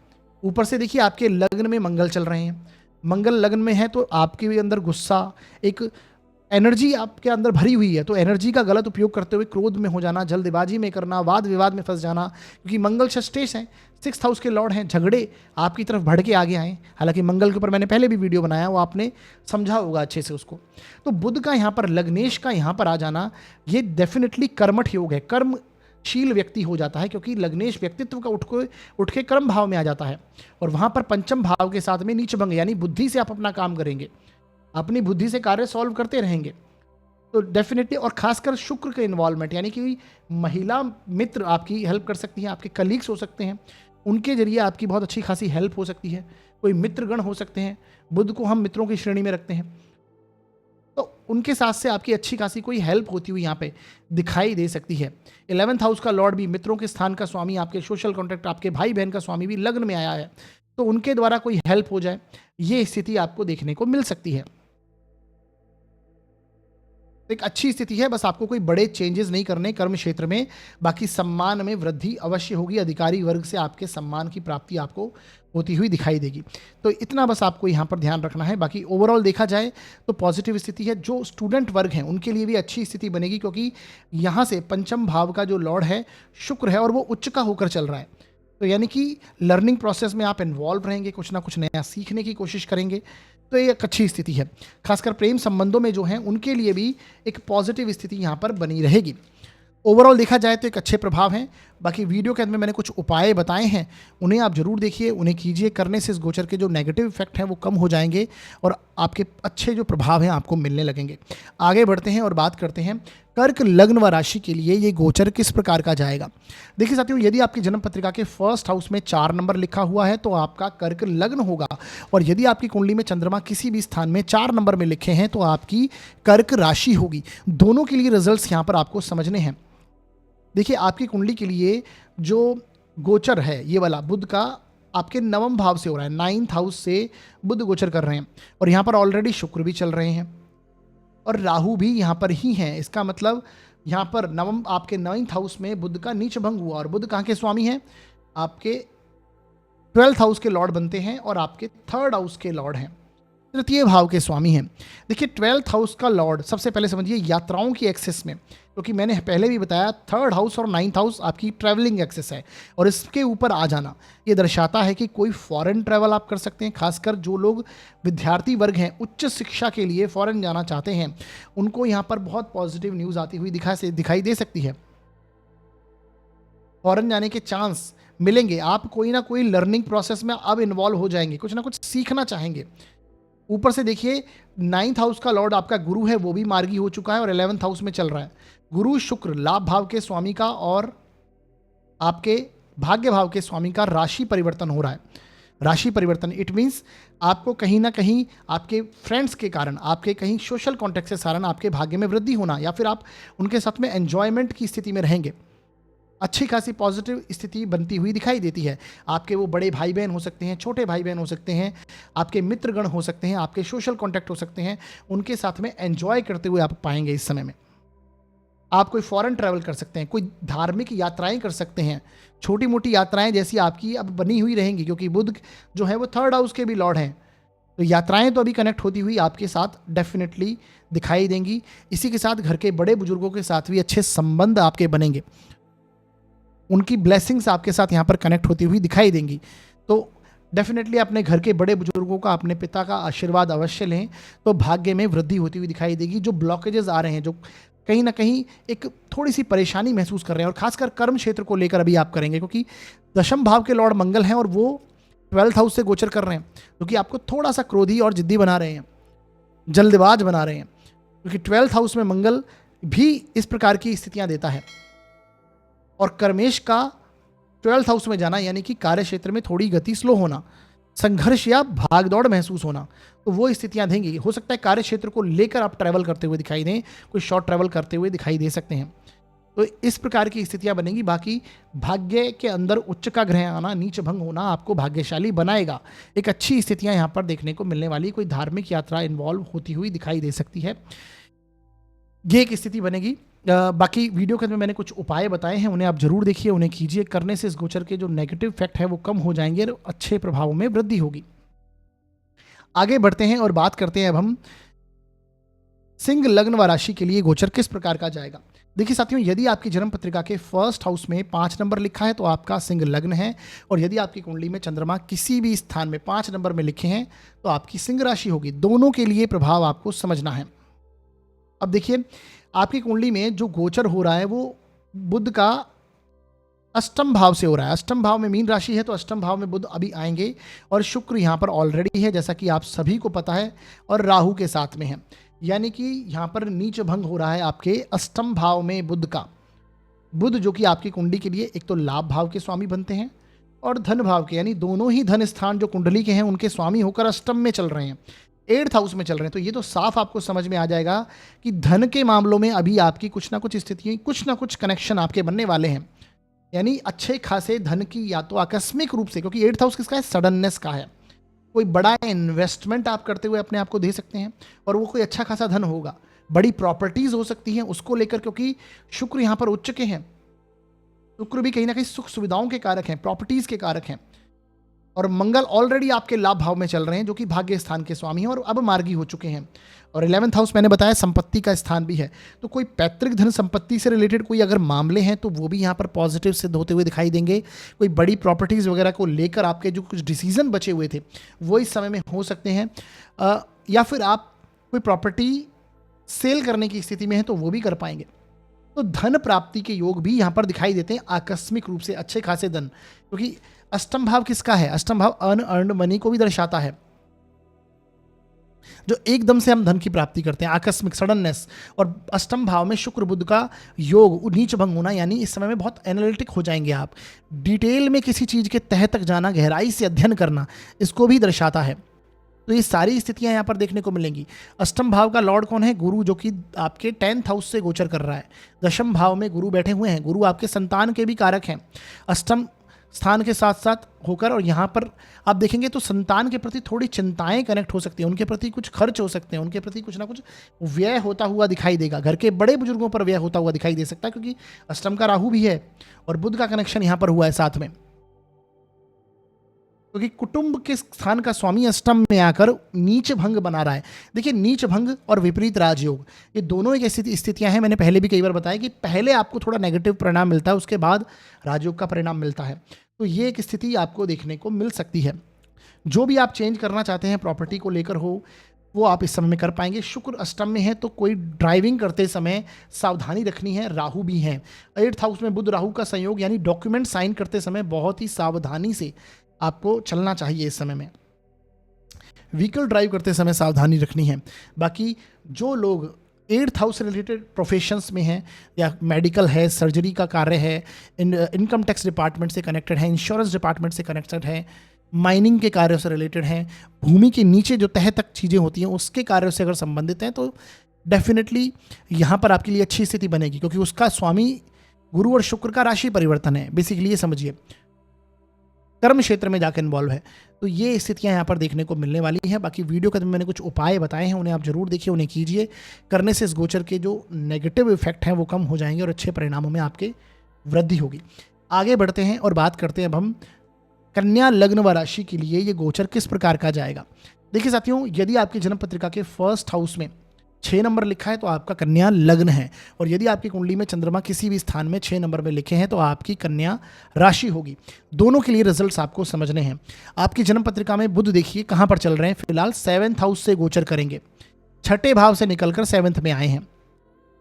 ऊपर से देखिए आपके लग्न में मंगल चल रहे हैं, मंगल लग्न में है तो आपके भी अंदर गुस्सा, एक एनर्जी आपके अंदर भरी हुई है, तो एनर्जी का गलत उपयोग करते हुए क्रोध में हो जाना, जल्दबाजी में करना, वाद विवाद में फंस जाना, क्योंकि मंगल षष्ठेश है, 6th हाउस के लॉर्ड हैं, झगड़े आपकी तरफ बढ़ के आगे आए। हालांकि मंगल के ऊपर मैंने पहले भी वीडियो बनाया, वो आपने समझा होगा अच्छे से उसको। तो बुध का यहाँ पर, लग्नेश का यहाँ पर आ जाना, ये डेफिनेटली कर्मठ योग है, कर्मशील व्यक्ति हो जाता है, क्योंकि लग्नेश व्यक्तित्व का उठ के कर्म भाव में आ जाता है, और वहाँ पर पंचम भाव के साथ में नीच भंग, यानी बुद्धि से आप अपना काम करेंगे, अपनी बुद्धि से कार्य सॉल्व करते रहेंगे। तो डेफिनेटली, और खासकर शुक्र के इन्वॉल्वमेंट, यानी कि महिला मित्र आपकी हेल्प कर सकती हैं, आपके कलीग्स हो सकते हैं, उनके जरिए आपकी बहुत अच्छी खासी हेल्प हो सकती है, कोई मित्रगण हो सकते हैं, बुध को हम मित्रों की श्रेणी में रखते हैं, तो उनके साथ से आपकी अच्छी खासी कोई हेल्प होती हुई यहाँ पे दिखाई दे सकती है। 11th हाउस का लॉर्ड भी, मित्रों के स्थान का स्वामी, आपके सोशल कॉन्टैक्ट, आपके भाई बहन का स्वामी भी लग्न में आया है, तो उनके द्वारा कोई हेल्प हो जाए, ये स्थिति आपको देखने को मिल सकती है। एक अच्छी स्थिति है, बस आपको कोई बड़े चेंजेस नहीं करने कर्म क्षेत्र में, बाकी सम्मान में वृद्धि अवश्य होगी, अधिकारी वर्ग से आपके सम्मान की प्राप्ति आपको होती हुई दिखाई देगी। तो इतना बस आपको यहाँ पर ध्यान रखना है। बाकी ओवरऑल देखा जाए तो पॉजिटिव स्थिति है। जो स्टूडेंट वर्ग हैं उनके लिए भी अच्छी स्थिति बनेगी, क्योंकि यहाँ से पंचम भाव का जो लॉर्ड है शुक्र है, और वो उच्च का होकर चल रहा है, तो यानी कि लर्निंग प्रोसेस में आप इन्वॉल्व रहेंगे, कुछ ना कुछ नया सीखने की कोशिश करेंगे, तो ये एक अच्छी स्थिति है। खासकर प्रेम संबंधों में जो हैं उनके लिए भी एक पॉजिटिव स्थिति यहाँ पर बनी रहेगी। ओवरऑल देखा जाए तो एक अच्छे प्रभाव हैं। बाकी वीडियो के अंदर में मैंने कुछ उपाय बताए हैं, उन्हें आप जरूर देखिए, उन्हें कीजिए, करने से इस गोचर के जो नेगेटिव इफेक्ट हैं वो कम हो जाएंगे और आपके अच्छे जो प्रभाव हैं आपको मिलने लगेंगे। आगे बढ़ते हैं और बात करते हैं कर्क लग्न व राशि के लिए ये गोचर किस प्रकार का जाएगा। देखिए साथियों, यदि आपकी जन्म पत्रिका के फर्स्ट हाउस में 4 नंबर लिखा हुआ है तो आपका कर्क लग्न होगा, और यदि आपकी कुंडली में चंद्रमा किसी भी स्थान में 4 नंबर में लिखे हैं तो आपकी कर्क राशि होगी। दोनों के लिए रिजल्ट्स यहाँ पर आपको समझने हैं। देखिए आपकी कुंडली के लिए जो गोचर है ये वाला बुध का आपके 9वें भाव से हो रहा है, 9th हाउस से बुध गोचर कर रहे हैं, और यहाँ पर ऑलरेडी शुक्र भी चल रहे हैं और राहु भी यहाँ पर ही हैं। इसका मतलब यहाँ पर आपके 9th हाउस में बुध का नीच भंग हुआ, और बुध कहाँ के स्वामी हैं, आपके 12th हाउस के लॉर्ड बनते हैं और आपके 3rd हाउस के लॉर्ड हैं, तृतीय भाव के स्वामी हैं। देखिए 12th हाउस का लॉर्ड सबसे पहले समझिए यात्राओं की एक्सेस में, क्योंकि मैंने पहले भी बताया 3rd हाउस और 9th हाउस आपकी ट्रैवलिंग एक्सेस है, और इसके ऊपर आ जाना ये दर्शाता है कि कोई फॉरेन ट्रैवल आप कर सकते हैं। खासकर जो लोग विद्यार्थी वर्ग हैं, उच्च शिक्षा के लिए फॉरेन जाना चाहते हैं, उनको यहाँ पर बहुत पॉजिटिव न्यूज़ आती हुई दिखाई दे सकती है। फॉरेन जाने के चांस मिलेंगे, आप कोई ना कोई लर्निंग प्रोसेस में अब इन्वॉल्व हो जाएंगे, कुछ ना कुछ सीखना चाहेंगे। ऊपर से देखिए 9th हाउस का लॉर्ड आपका गुरु है, वो भी मार्गी हो चुका है और 11th हाउस में चल रहा है। गुरु शुक्र लाभ भाव के स्वामी का और आपके भाग्य भाव के स्वामी का राशि परिवर्तन हो रहा है। राशि परिवर्तन इट मीन्स आपको कहीं ना कहीं आपके फ्रेंड्स के कारण, आपके कहीं सोशल कॉन्टेक्ट के कारण आपके भाग्य में वृद्धि होना, या फिर आप उनके साथ में एंजॉयमेंट की स्थिति में रहेंगे। अच्छी खासी पॉजिटिव स्थिति बनती हुई दिखाई देती है। आपके वो बड़े भाई बहन हो सकते हैं, छोटे भाई बहन हो सकते हैं, आपके मित्रगण हो सकते हैं, आपके सोशल कॉन्टैक्ट हो सकते हैं, उनके साथ में एंजॉय करते हुए आप पाएंगे। इस समय में आप कोई फॉरेन ट्रैवल कर सकते हैं, कोई धार्मिक यात्राएं कर सकते हैं, छोटी मोटी यात्राएं जैसी आपकी अब बनी हुई रहेंगी, क्योंकि बुध जो है वो 3rd हाउस के भी लॉर्ड हैं, तो यात्राएं तो अभी कनेक्ट होती हुई आपके साथ डेफिनेटली दिखाई देंगी। इसी के साथ घर के बड़े बुजुर्गों के साथ भी अच्छे संबंध आपके बनेंगे, उनकी ब्लेसिंग्स आपके साथ यहाँ पर कनेक्ट होती हुई दिखाई देंगी। तो डेफिनेटली अपने घर के बड़े बुजुर्गों का, अपने पिता का आशीर्वाद अवश्य लें, तो भाग्य में वृद्धि होती हुई दिखाई देगी। जो ब्लॉकेजेस आ रहे हैं, जो कहीं ना कहीं एक थोड़ी सी परेशानी महसूस कर रहे हैं, और खासकर कर्म क्षेत्र को लेकर अभी आप करेंगे, क्योंकि 10th भाव के लॉर्ड मंगल हैं और वो 12th हाउस से गोचर कर रहे हैं, क्योंकि आपको थोड़ा सा क्रोधी और जिद्दी बना रहे हैं, जल्दबाज बना रहे हैं, क्योंकि 12th हाउस में मंगल भी इस प्रकार की स्थितियाँ देता है। और कर्मेश का 12th हाउस में जाना यानी कि कार्य क्षेत्र में थोड़ी गति स्लो होना, संघर्ष या भागदौड़ महसूस होना, तो वो स्थितियां देंगी। हो सकता है कार्य क्षेत्र को लेकर आप ट्रैवल करते हुए दिखाई दें, कोई शॉर्ट ट्रैवल करते हुए दिखाई दे सकते हैं। तो इस प्रकार की स्थितियां बनेंगी। बाकी भाग्य के अंदर उच्च का ग्रह आना, नीच भंग होना आपको भाग्यशाली बनाएगा। एक अच्छी स्थितियां यहाँ पर देखने को मिलने वाली, कोई धार्मिक यात्रा इन्वॉल्व होती हुई दिखाई दे सकती है, ये एक स्थिति बनेगी। बाकी वीडियो के अंदर मैंने कुछ उपाय बताए हैं, उन्हें आप जरूर देखिए, उन्हें कीजिए। करने से इस गोचर के जो नेगेटिव इफेक्ट है वो कम हो जाएंगे और अच्छे प्रभावों में वृद्धि होगी। आगे बढ़ते हैं और बात करते हैं अब हम सिंह लग्न व राशि के लिए गोचर किस प्रकार का जाएगा। देखिए साथियों, यदि आपकी जन्म पत्रिका के फर्स्ट हाउस में 5 नंबर लिखा है तो आपका सिंह लग्न है, और यदि आपकी कुंडली में चंद्रमा किसी भी स्थान में 5 नंबर में लिखे हैं तो आपकी सिंह राशि होगी। दोनों के लिए प्रभाव आपको समझना है। अब देखिए, आपकी कुंडली में जो गोचर हो रहा है वो बुध का अष्टम भाव से हो रहा है। अष्टम भाव में मीन राशि है, तो अष्टम भाव में बुध अभी आएंगे, और शुक्र यहाँ पर ऑलरेडी है जैसा कि आप सभी को पता है, और राहु के साथ में है। यानी कि यहाँ पर नीच भंग हो रहा है आपके अष्टम भाव में बुध का। बुध जो कि आपकी कुंडली के लिए एक तो लाभ भाव के स्वामी बनते हैं और धन भाव के, यानी दोनों ही धन स्थान जो कुंडली के हैं उनके स्वामी होकर अष्टम में चल रहे हैं, 8th हाउस में चल रहे हैं। तो ये तो साफ आपको समझ में आ जाएगा कि धन के मामलों में अभी आपकी कुछ ना कुछ स्थितियाँ, कुछ ना कुछ कनेक्शन आपके बनने वाले हैं। यानी अच्छे खासे धन की या तो आकस्मिक रूप से, क्योंकि 8th हाउस किसका है, सडननेस का है, कोई बड़ा इन्वेस्टमेंट आप करते हुए अपने आप को दे सकते हैं और वो कोई अच्छा खासा धन होगा। बड़ी प्रॉपर्टीज हो सकती हैं उसको लेकर, क्योंकि शुक्र यहाँ पर उच्च के हैं। शुक्र भी कहीं ना कहीं सुख सुविधाओं के कारक हैं, प्रॉपर्टीज के कारक हैं, और मंगल ऑलरेडी आपके लाभ भाव में चल रहे हैं जो कि भाग्य स्थान के स्वामी हैं और अब मार्गी हो चुके हैं। और 11th हाउस मैंने बताया संपत्ति का स्थान भी है, तो कोई पैतृक धन संपत्ति से रिलेटेड कोई अगर मामले हैं तो वो भी यहाँ पर पॉजिटिव सिद्ध होते हुए दिखाई देंगे। कोई बड़ी प्रॉपर्टीज़ वगैरह को लेकर आपके जो कुछ डिसीजन बचे हुए थे वो इस समय में हो सकते हैं, या फिर आप कोई प्रॉपर्टी सेल करने की स्थिति में है तो वो भी कर पाएंगे। तो धन प्राप्ति के योग भी यहाँ पर दिखाई देते हैं, आकस्मिक रूप से अच्छे खासे धन, क्योंकि अष्टम भाव किसका है, अष्टम भाव अनअर्न्ड मनी को भी दर्शाता है, जो एकदम से हम धन की प्राप्ति करते हैं, आकस्मिक सडननेस। और अष्टम भाव में शुक्र बुध का योग, नीच भंग होना, यानी इस समय में बहुत एनालिटिक हो जाएंगे आप, डिटेल में किसी चीज के तह तक जाना, गहराई से अध्ययन करना, इसको भी दर्शाता है। तो ये सारी स्थितियां यहाँ पर देखने को मिलेंगी। अष्टम भाव का लॉर्ड कौन है, गुरु, जो कि आपके 10th हाउस से गोचर कर रहा है। दशम भाव में गुरु बैठे हुए हैं, गुरु आपके संतान के भी कारक हैं अष्टम स्थान के साथ साथ होकर। और यहाँ पर आप देखेंगे तो संतान के प्रति थोड़ी चिंताएं कनेक्ट हो सकती हैं, उनके प्रति कुछ खर्च हो सकते हैं, उनके प्रति कुछ ना कुछ व्यय होता हुआ दिखाई देगा, घर के बड़े बुजुर्गों पर व्यय होता हुआ दिखाई दे सकता है, क्योंकि अष्टम का राहु भी है और बुध का कनेक्शन यहाँ पर हुआ है साथ में, क्योंकि कुटुंब के स्थान का स्वामी अष्टम में आकर नीच भंग बना रहा है। देखिए, नीच भंग और विपरीत राजयोग, ये दोनों एक ऐसी स्थितियां हैं, मैंने पहले भी कई बार बताया कि पहले आपको थोड़ा नेगेटिव परिणाम मिलता है, उसके बाद राजयोग का परिणाम मिलता है। तो ये एक स्थिति आपको देखने को मिल सकती है। जो भी आप चेंज करना चाहते हैं प्रॉपर्टी को लेकर हो, वो आप इस समय में कर पाएंगे। शुक्र अष्टम में है तो कोई ड्राइविंग करते समय सावधानी रखनी है। राहु भी है 8th हाउस में, बुध राहु का संयोग, यानी डॉक्यूमेंट साइन करते समय बहुत ही सावधानी से आपको चलना चाहिए। इस समय में व्हीकल ड्राइव करते समय सावधानी रखनी है। बाकी जो लोग 8th हाउस से रिलेटेड प्रोफेशंस में हैं, या मेडिकल है, सर्जरी का कार्य है, इनकम टैक्स डिपार्टमेंट से कनेक्टेड है, इंश्योरेंस डिपार्टमेंट से कनेक्टेड है, माइनिंग के कार्यों से रिलेटेड हैं, भूमि के नीचे जो तह तक चीज़ें होती हैं उसके कार्यों से अगर संबंधित हैं, तो डेफिनेटली यहाँ पर आपके लिए अच्छी स्थिति बनेगी, क्योंकि उसका स्वामी गुरु और शुक्र का राशि परिवर्तन है। बेसिकली ये समझिए कर्म क्षेत्र में जाकर इन्वॉल्व है। तो ये स्थितियां यहाँ पर देखने को मिलने वाली हैं। बाकी वीडियो के अंदर मैंने कुछ उपाय बताए हैं, उन्हें आप जरूर देखिए, उन्हें कीजिए। करने से इस गोचर के जो नेगेटिव इफेक्ट हैं वो कम हो जाएंगे और अच्छे परिणामों में आपके वृद्धि होगी। आगे बढ़ते हैं और बात करते हैं अब हम कन्या लग्न व राशि के लिए ये गोचर किस प्रकार का जाएगा। देखिए साथियों, यदि आपकी जन्म पत्रिका के फर्स्ट हाउस में 6 नंबर लिखा है तो आपका कन्या लग्न है, और यदि आपकी कुंडली में चंद्रमा किसी भी स्थान में 6 नंबर में लिखे हैं तो आपकी कन्या राशि होगी। दोनों के लिए रिजल्ट्स आपको समझने हैं। आपकी जन्म पत्रिका में बुध देखिए कहां पर चल रहे हैं, फिलहाल 7th हाउस से गोचर करेंगे, 6ठे भाव से निकलकर 7th में आए हैं,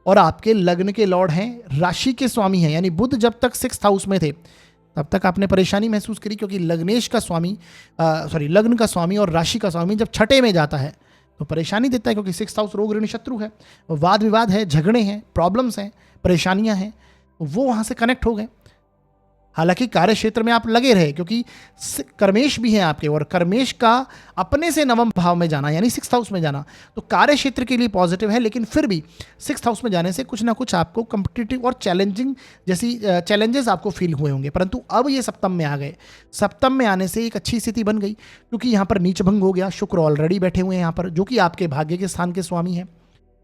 और आपके लग्न के लॉर्ड हैं, राशि के स्वामी हैं। यानी बुध जब तक 6th हाउस में थे तब तक आपने परेशानी महसूस करी, क्योंकि लग्नेश का स्वामी लग्न का स्वामी और राशि का स्वामी जब 6ठे में जाता है तो परेशानी देता है, क्योंकि 6th हाउस रोग ऋण शत्रु है, वाद विवाद है, झगड़े हैं, प्रॉब्लम्स हैं, परेशानियां हैं, वो वहां से कनेक्ट हो गए। हालांकि कार्य क्षेत्र में आप लगे रहे, क्योंकि कर्मेश भी हैं आपके, और कर्मेश का अपने से नवम भाव में जाना यानी सिक्स हाउस में जाना तो कार्य क्षेत्र के लिए पॉजिटिव है। लेकिन फिर भी सिक्स हाउस में जाने से कुछ ना कुछ आपको कम्पिटिटिव और चैलेंजिंग जैसी चैलेंजेस आपको फील हुए होंगे, परंतु अब ये सप्तम में आ गए। सप्तम में आने से एक अच्छी स्थिति बन गई, क्योंकि यहाँ पर नीच भंग हो गया। शुक्र ऑलरेडी बैठे हुए हैं यहाँ पर, जो कि आपके भाग्य के स्थान के स्वामी हैं।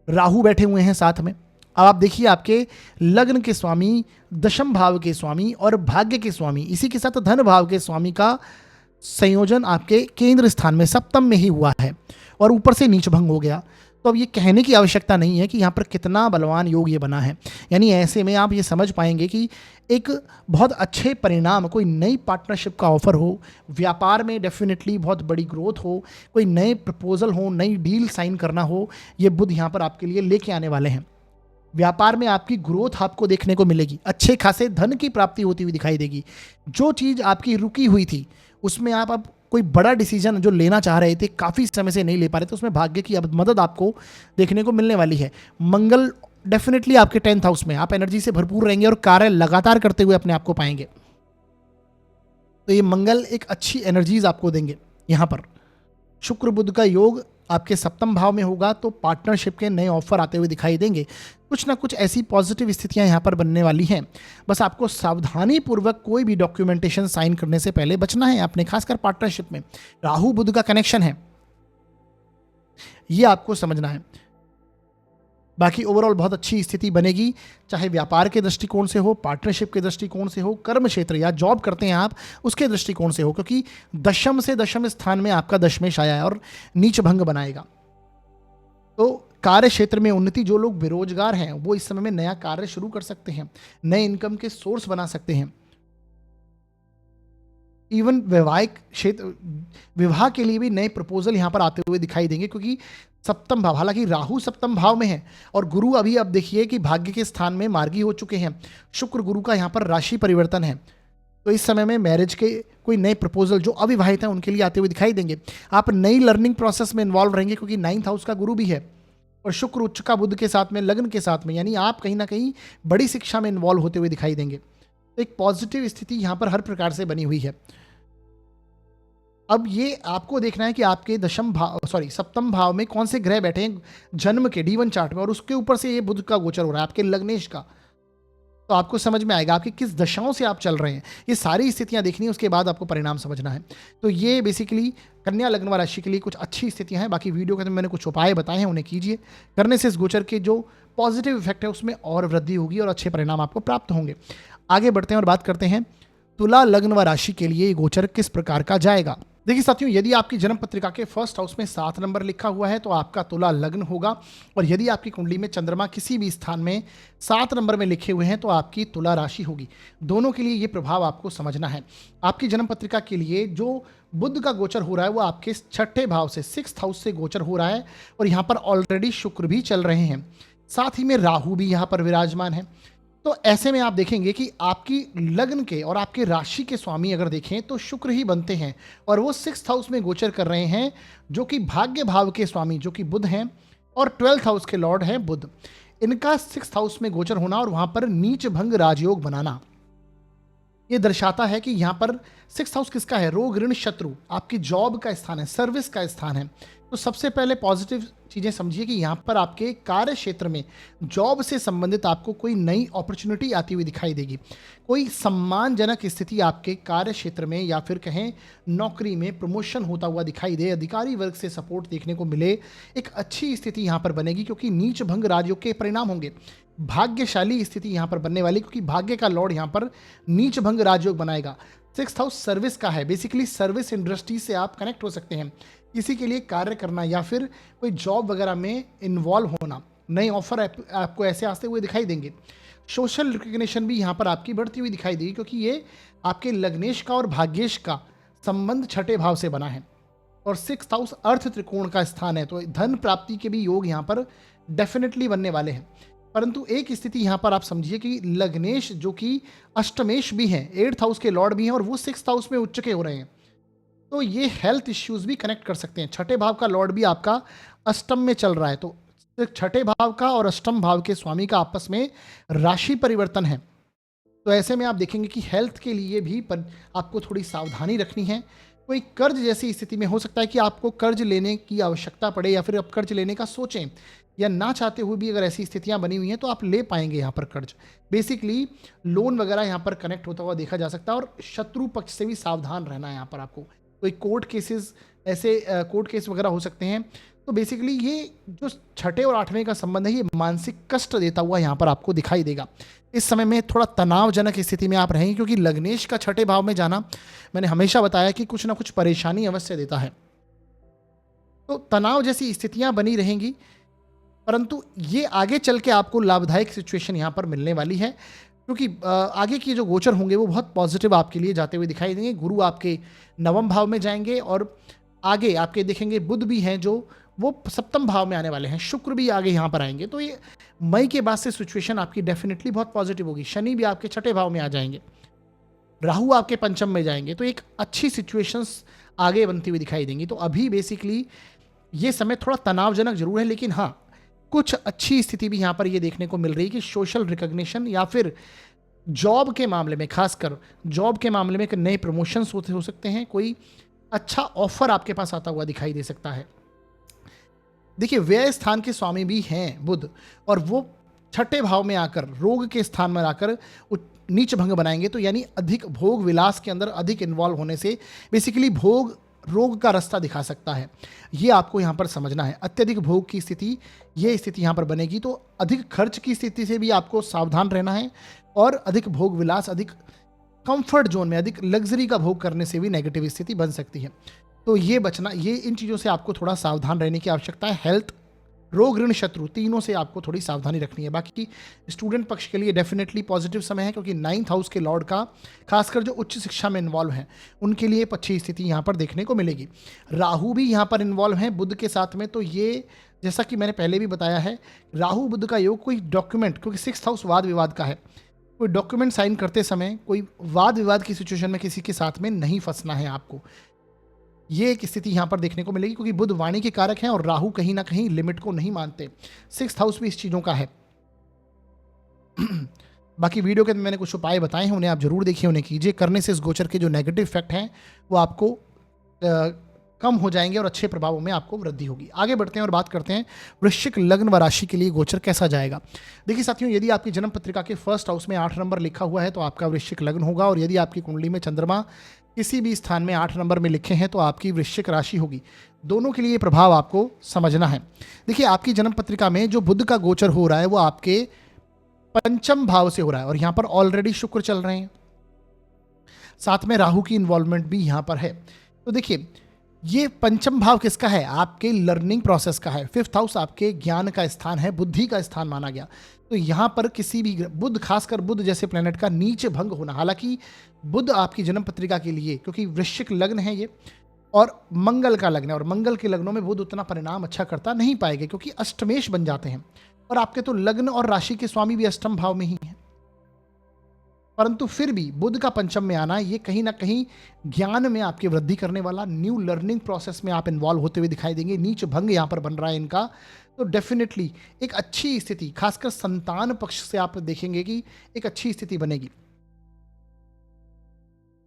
राहु बैठे हुए हैं साथ में। अब आप देखिए, आपके लग्न के स्वामी, दशम भाव के स्वामी और भाग्य के स्वामी, इसी के साथ धन भाव के स्वामी का संयोजन आपके केंद्र स्थान में सप्तम में ही हुआ है, और ऊपर से नीच भंग हो गया। तो अब ये कहने की आवश्यकता नहीं है कि यहाँ पर कितना बलवान योग ये बना है। यानी ऐसे में आप ये समझ पाएंगे कि एक बहुत अच्छे परिणाम, कोई नई पार्टनरशिप का ऑफर हो, व्यापार में डेफिनेटली बहुत बड़ी ग्रोथ हो, कोई नए प्रपोजल हो, नई डील साइन करना हो, ये बुध यहाँ पर आपके लिए लेके आने वाले हैं। व्यापार में आपकी ग्रोथ आपको देखने को मिलेगी, अच्छे खासे धन की प्राप्ति होती हुई दिखाई देगी। जो चीज़ आपकी रुकी हुई थी उसमें आप अब कोई बड़ा डिसीजन जो लेना चाह रहे थे, काफ़ी समय से नहीं ले पा रहे थे, उसमें भाग्य की अब मदद आपको देखने को मिलने वाली है। मंगल डेफिनेटली आपके 10th हाउस में, आप एनर्जी से भरपूर रहेंगे और कार्य लगातार करते हुए अपने आप को पाएंगे। तो ये मंगल एक अच्छी एनर्जीज आपको देंगे। यहाँ पर शुक्र बुध का योग आपके सप्तम भाव में होगा, तो पार्टनरशिप के नए ऑफर आते हुए दिखाई देंगे। कुछ ना कुछ ऐसी पॉजिटिव स्थितियां यहाँ पर बनने वाली हैं। बस आपको सावधानी पूर्वक कोई भी डॉक्यूमेंटेशन साइन करने से पहले बचना है आपने, खासकर पार्टनरशिप में राहु बुध का कनेक्शन है, ये आपको समझना है। बाकी ओवरऑल बहुत अच्छी स्थिति बनेगी, चाहे व्यापार के दृष्टिकोण से हो, पार्टनरशिप के दृष्टिकोण से हो, कर्म क्षेत्र या जॉब करते हैं आप उसके दृष्टिकोण से हो, क्योंकि दशम से दशम स्थान में आपका दशमेश आया है और नीच भंग बनाएगा। तो कार्य क्षेत्र में उन्नति, जो लोग बेरोजगार हैं वो इस समय में नया कार्य शुरू कर सकते हैं, नए इनकम के सोर्स बना सकते हैं। इवन वैवाहिक क्षेत्र, विवाह के लिए भी नए प्रपोजल यहाँ पर आते हुए दिखाई देंगे, क्योंकि सप्तम भाव, हालांकि राहु सप्तम भाव में है और गुरु अभी अब देखिए कि भाग्य के स्थान में मार्गी हो चुके हैं। शुक्र गुरु का यहाँ पर राशि परिवर्तन है, तो इस समय में मैरिज के कोई नए प्रपोजल जो अविवाहित हैं उनके लिए आते हुए दिखाई देंगे। आप नई लर्निंग प्रोसेस में इन्वॉल्व रहेंगे, क्योंकि 9th हाउस का गुरु भी है और शुक्र उच्च का बुध के साथ में, लग्न के साथ में, यानी आप कहीं ना कहीं बड़ी शिक्षा में इन्वॉल्व होते हुए दिखाई देंगे। तो एक पॉजिटिव स्थिति यहाँ पर हर प्रकार से बनी हुई है। अब ये आपको देखना है कि आपके सप्तम भाव में कौन से ग्रह बैठे हैं जन्म के D1 चार्ट में, और उसके ऊपर से ये बुध का गोचर हो रहा है आपके लग्नेश का। तो आपको समझ में आएगा आपकी किस दशाओं से आप चल रहे हैं। ये सारी स्थितियां देखनी है, उसके बाद आपको परिणाम समझना है। तो ये बेसिकली कन्या लग्न वाला राशि के लिए कुछ अच्छी स्थितियां हैं। बाकी वीडियो के अंदर मैंने कुछ उपाय बताए हैं, उन्हें कीजिए। करने से इस गोचर के जो पॉजिटिव इफेक्ट है उसमें और वृद्धि होगी और अच्छे परिणाम आपको प्राप्त होंगे। आगे बढ़ते हैं और बात करते हैं तुला लग्न व राशि के लिए गोचर किस प्रकार का जाएगा। देखिए साथियों, यदि आपकी जन्म पत्रिका के फर्स्ट हाउस में 7 नंबर लिखा हुआ है तो आपका तुला लग्न होगा, और यदि आपकी कुंडली में चंद्रमा किसी भी स्थान में 7 नंबर में लिखे हुए हैं तो आपकी तुला राशि होगी। दोनों के लिए ये प्रभाव आपको समझना है। आपकी जन्म पत्रिका के लिए जो बुध का गोचर हो रहा है वो आपके 6ठे भाव से, 6th हाउस से गोचर हो रहा है, और यहाँ पर ऑलरेडी शुक्र भी चल रहे हैं, साथ ही में राहु भी यहाँ पर विराजमान है। तो ऐसे में आप देखेंगे कि आपकी लग्न के और आपके राशि के स्वामी अगर देखें तो शुक्र ही बनते हैं, और वो 6th हाउस में गोचर कर रहे हैं, जो कि भाग्य भाव के स्वामी जो कि बुध हैं, और 12th हाउस के लॉर्ड हैं बुध। इनका 6th हाउस में गोचर होना और वहां पर नीच भंग राजयोग बनाना, ये दर्शाता है कि यहाँ पर 6th हाउस किसका है? रोग ऋण शत्रु, आपकी जॉब का स्थान है, सर्विस का स्थान है। तो सबसे पहले पॉजिटिव चीज़ें समझिए कि यहाँ पर आपके कार्य क्षेत्र में जॉब से संबंधित आपको कोई नई अपॉर्चुनिटी आती हुई दिखाई देगी। कोई सम्मानजनक स्थिति आपके कार्य क्षेत्र में या फिर कहें नौकरी में प्रमोशन होता हुआ दिखाई दे, अधिकारी वर्ग से सपोर्ट देखने को मिले, एक अच्छी स्थिति यहाँ पर बनेगी, क्योंकि नीच भंग राजयोग के परिणाम होंगे। भाग्यशाली स्थिति यहाँ पर बनने वाली, क्योंकि भाग्य का लॉर्ड यहाँ पर नीच भंग राजयोग बनाएगा। 6th हाउस सर्विस का है, बेसिकली सर्विस इंडस्ट्री से आप कनेक्ट हो सकते हैं, किसी के लिए कार्य करना या फिर कोई जॉब वगैरह में इन्वॉल्व होना, नए ऑफर आपको ऐसे आते हुए दिखाई देंगे। सोशल रिकग्निशन भी यहाँ पर आपकी बढ़ती हुई दिखाई देगी, क्योंकि ये आपके लग्नेश का और भाग्येश का संबंध 6ठे भाव से बना है, और 6th हाउस अर्थ त्रिकोण का स्थान है, तो धन प्राप्ति के भी योग यहाँ पर डेफिनेटली बनने वाले हैं। परंतु एक स्थिति यहाँ पर आप समझिए कि लग्नेश जो कि अष्टमेश भी हैं, 8th हाउस के लॉर्ड भी हैं, और वो 6th हाउस में उच्च के हो रहे हैं, तो ये हेल्थ इश्यूज भी कनेक्ट कर सकते हैं। 6ठे भाव का लॉर्ड भी आपका अष्टम में चल रहा है, तो 6ठे भाव का और अष्टम भाव के स्वामी का आपस में राशि परिवर्तन है। तो ऐसे में आप देखेंगे कि हेल्थ के लिए भी आपको थोड़ी सावधानी रखनी है। कोई कर्ज जैसी स्थिति में हो सकता है कि आपको कर्ज लेने की आवश्यकता पड़े या फिर आप कर्ज लेने का सोचें, या ना चाहते हुए भी अगर ऐसी स्थितियां बनी हुई हैं तो आप ले पाएंगे यहाँ पर कर्ज। बेसिकली लोन वगैरह यहाँ पर कनेक्ट होता हुआ देखा जा सकता है, और शत्रु पक्ष से भी सावधान रहना है यहाँ पर आपको। कोई कोर्ट केसेस, ऐसे कोर्ट केस वगैरह हो सकते हैं। तो बेसिकली ये जो छठे और आठवें का संबंध है, ये मानसिक कष्ट देता हुआ यहाँ पर आपको दिखाई देगा। इस समय में थोड़ा तनावजनक स्थिति में आप रहेंगे, क्योंकि लग्नेश का छठे भाव में जाना, मैंने हमेशा बताया कि कुछ ना कुछ परेशानी अवश्य देता है। तो तनाव जैसी स्थितियां बनी रहेंगी, परंतु ये आगे चल के आपको लाभदायक सिचुएशन यहाँ पर मिलने वाली है, क्योंकि आगे की जो गोचर होंगे वो बहुत पॉजिटिव आपके लिए जाते हुए दिखाई देंगे। गुरु आपके नवम भाव में जाएंगे, और आगे आपके देखेंगे बुध भी हैं जो वो सप्तम भाव में आने वाले हैं, शुक्र भी आगे यहाँ पर आएंगे। तो ये मई के बाद से सिचुएशन आपकी डेफिनेटली बहुत पॉजिटिव होगी। शनि भी आपके छठे भाव में आ जाएंगे, राहु आपके पंचम में जाएंगे, तो एक अच्छी सिचुएशंस आगे बनती हुई दिखाई देंगी। तो अभी बेसिकली ये समय थोड़ा तनावजनक जरूर है, लेकिन हाँ, कुछ अच्छी स्थिति भी यहाँ पर ये देखने को मिल रही है कि सोशल रिकॉग्निशन या फिर जॉब के मामले में, खासकर जॉब के मामले में नए प्रमोशंस हो सकते हैं, कोई अच्छा ऑफर आपके पास आता हुआ दिखाई दे सकता है। देखिए, व्यय स्थान के स्वामी भी हैं बुध, और वो छठे भाव में आकर रोग के स्थान में आकर नीच भंग बनाएंगे। तो यानी अधिक भोग विलास के अंदर अधिक इन्वॉल्व होने से बेसिकली भोग रोग का रास्ता दिखा सकता है। ये आपको यहाँ पर समझना है। अत्यधिक भोग की स्थिति, ये स्थिति यहाँ पर बनेगी, तो अधिक खर्च की स्थिति से भी आपको सावधान रहना है, और अधिक भोग विलास, अधिक कंफर्ट जोन में, अधिक लग्जरी का भोग करने से भी नेगेटिव स्थिति बन सकती है। तो ये बचना, ये इन चीज़ों से आपको थोड़ा सावधान रहने की आवश्यकता है। हेल्थ, रोग, ऋण, शत्रु, तीनों से आपको थोड़ी सावधानी रखनी है। बाकी स्टूडेंट पक्ष के लिए डेफिनेटली पॉजिटिव समय है, क्योंकि 9th हाउस के लॉर्ड का, खासकर जो उच्च शिक्षा में इन्वॉल्व हैं उनके लिए एक अच्छी स्थिति यहाँ पर देखने को मिलेगी। राहु भी यहाँ पर इन्वॉल्व हैं बुध के साथ में, तो ये जैसा कि मैंने पहले भी बताया है, राहु बुध का योग कोई डॉक्यूमेंट, क्योंकि 6th हाउस वाद विवाद का है, कोई डॉक्यूमेंट साइन करते समय कोई वाद विवाद की सिचुएशन में किसी के साथ में नहीं फंसना है आपको। ये एक स्थिति यहाँ पर देखने को मिलेगी, क्योंकि बुध वाणी के कारक हैं और राहु कहीं ना कहीं लिमिट को नहीं मानते। 6th हाउस भी इस चीज़ों का है। बाकी वीडियो के मैंने कुछ उपाय बताए हैं, उन्हें आप जरूर देखिए, उन्हें कीजिए। करने से इस गोचर के जो नेगेटिव इफेक्ट हैं वो आपको कम हो जाएंगे और अच्छे प्रभावों में आपको वृद्धि होगी। आगे बढ़ते हैं और बात करते हैं वृश्चिक लग्न व राशि के लिए गोचर कैसा जाएगा। देखिए साथियों, यदि आपकी जन्म पत्रिका के फर्स्ट हाउस में 8 नंबर लिखा हुआ है तो आपका वृश्चिक लग्न होगा, और यदि आपकी कुंडली में चंद्रमा किसी भी स्थान में 8 नंबर में लिखे हैं तो आपकी वृश्चिक राशि होगी। दोनों के लिए प्रभाव आपको समझना है। देखिए, आपकी जन्म पत्रिका में जो बुध का गोचर हो रहा है वो आपके पंचम भाव से हो रहा है, और यहां पर ऑलरेडी शुक्र चल रहे हैं, साथ में राहु की इन्वॉल्वमेंट भी यहां पर है। तो देखिए, ये पंचम भाव किसका है? आपके लर्निंग प्रोसेस का है। 5th हाउस आपके ज्ञान का स्थान है, बुद्धि का स्थान माना गया। तो यहाँ पर किसी भी बुध, खासकर बुध जैसे प्लेनेट का नीच भंग होना, हालांकि बुध आपकी जन्म पत्रिका के लिए, क्योंकि वृश्चिक लग्न है ये और मंगल का लग्न है, और मंगल के लग्नों में बुध उतना परिणाम अच्छा करता नहीं पाएगा, क्योंकि अष्टमेश बन जाते हैं, और आपके तो लग्न और राशि के स्वामी भी अष्टम भाव में ही हैं। परंतु फिर भी बुध का पंचम में आना, ये कहीं ना कहीं ज्ञान में आपकी वृद्धि करने वाला, न्यू लर्निंग प्रोसेस में आप इन्वॉल्व होते हुए दिखाई देंगे। नीच भंग यहाँ पर बन रहा है इनका, तो डेफिनेटली एक अच्छी स्थिति, खासकर संतान पक्ष से आप देखेंगे कि एक अच्छी स्थिति बनेगी।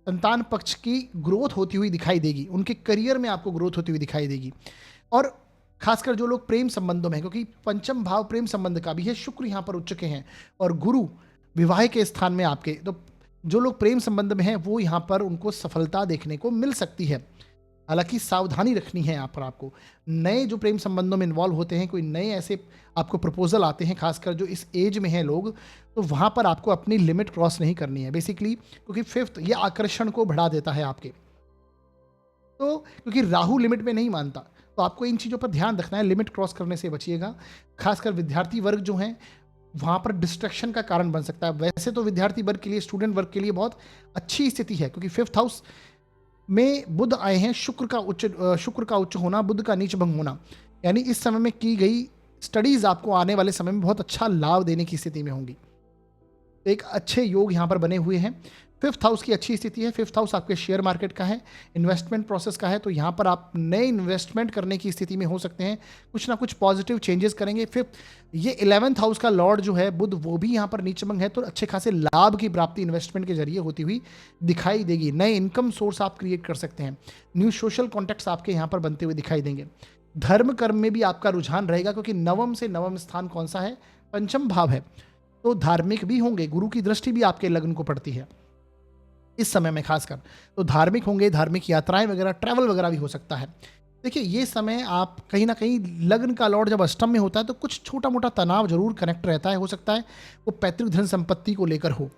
संतान पक्ष की ग्रोथ होती हुई दिखाई देगी, उनके करियर में आपको ग्रोथ होती हुई दिखाई देगी। और खासकर जो लोग प्रेम संबंधों में हैं, क्योंकि पंचम भाव प्रेम संबंध का भी है, शुक्र यहाँ पर उच्च के हैं और गुरु विवाह के स्थान में आपके, तो जो लोग प्रेम संबंध में हैं वो यहाँ पर उनको सफलता देखने को मिल सकती है। हालांकि सावधानी रखनी है यहाँ पर आपको। नए जो प्रेम संबंधों में इन्वॉल्व होते हैं, कोई नए ऐसे आपको प्रपोजल आते हैं, खासकर जो इस एज में हैं लोग, तो वहाँ पर आपको अपनी लिमिट क्रॉस नहीं करनी है बेसिकली, क्योंकि 5th ये आकर्षण को बढ़ा देता है आपके, तो क्योंकि राहु लिमिट में नहीं मानता, तो आपको इन चीज़ों पर ध्यान रखना है, लिमिट क्रॉस करने से बचिएगा। खासकर विद्यार्थी वर्ग जो हैं वहाँ पर डिस्ट्रैक्शन का कारण बन सकता है। वैसे तो विद्यार्थी वर्ग के लिए, स्टूडेंट वर्ग के लिए बहुत अच्छी स्थिति है, क्योंकि 5th हाउस में बुध आए हैं, शुक्र का उच्च होना, बुध का नीच भंग होना, यानी इस समय में की गई स्टडीज आपको आने वाले समय में बहुत अच्छा लाभ देने की स्थिति में होंगी। तो एक अच्छे योग यहाँ पर बने हुए हैं। फिफ्थ हाउस की अच्छी स्थिति है। फिफ्थ हाउस आपके शेयर मार्केट का है, इन्वेस्टमेंट प्रोसेस का है, तो यहाँ पर आप नए इन्वेस्टमेंट करने की स्थिति में हो सकते हैं, कुछ ना कुछ पॉजिटिव चेंजेस करेंगे। फिफ्थ, ये 11th हाउस का लॉर्ड जो है बुध, वो भी यहाँ पर नीचभंग है, तो अच्छे खासे लाभ की प्राप्ति इन्वेस्टमेंट के जरिए होती हुई दिखाई देगी। नए इनकम सोर्स आप क्रिएट कर सकते हैं, न्यू सोशल कॉन्टेक्ट्स आपके यहाँ पर बनते हुए दिखाई देंगे। धर्म कर्म में भी आपका रुझान रहेगा, क्योंकि नवम से नवम स्थान कौन सा है? पंचम भाव है, तो धार्मिक भी होंगे। गुरु की दृष्टि भी आपके लग्न को पड़ती है इस समय में खासकर, तो धार्मिक होंगे, धार्मिक यात्राएं वगैरह, ट्रैवल वगैरह भी हो सकता है। देखिए, ये समय आप कहीं ना कहीं, लग्न का लॉर्ड जब अष्टम में होता है तो कुछ छोटा मोटा तनाव जरूर कनेक्ट रहता है, हो सकता है वो पैतृक धन संपत्ति को लेकर हो।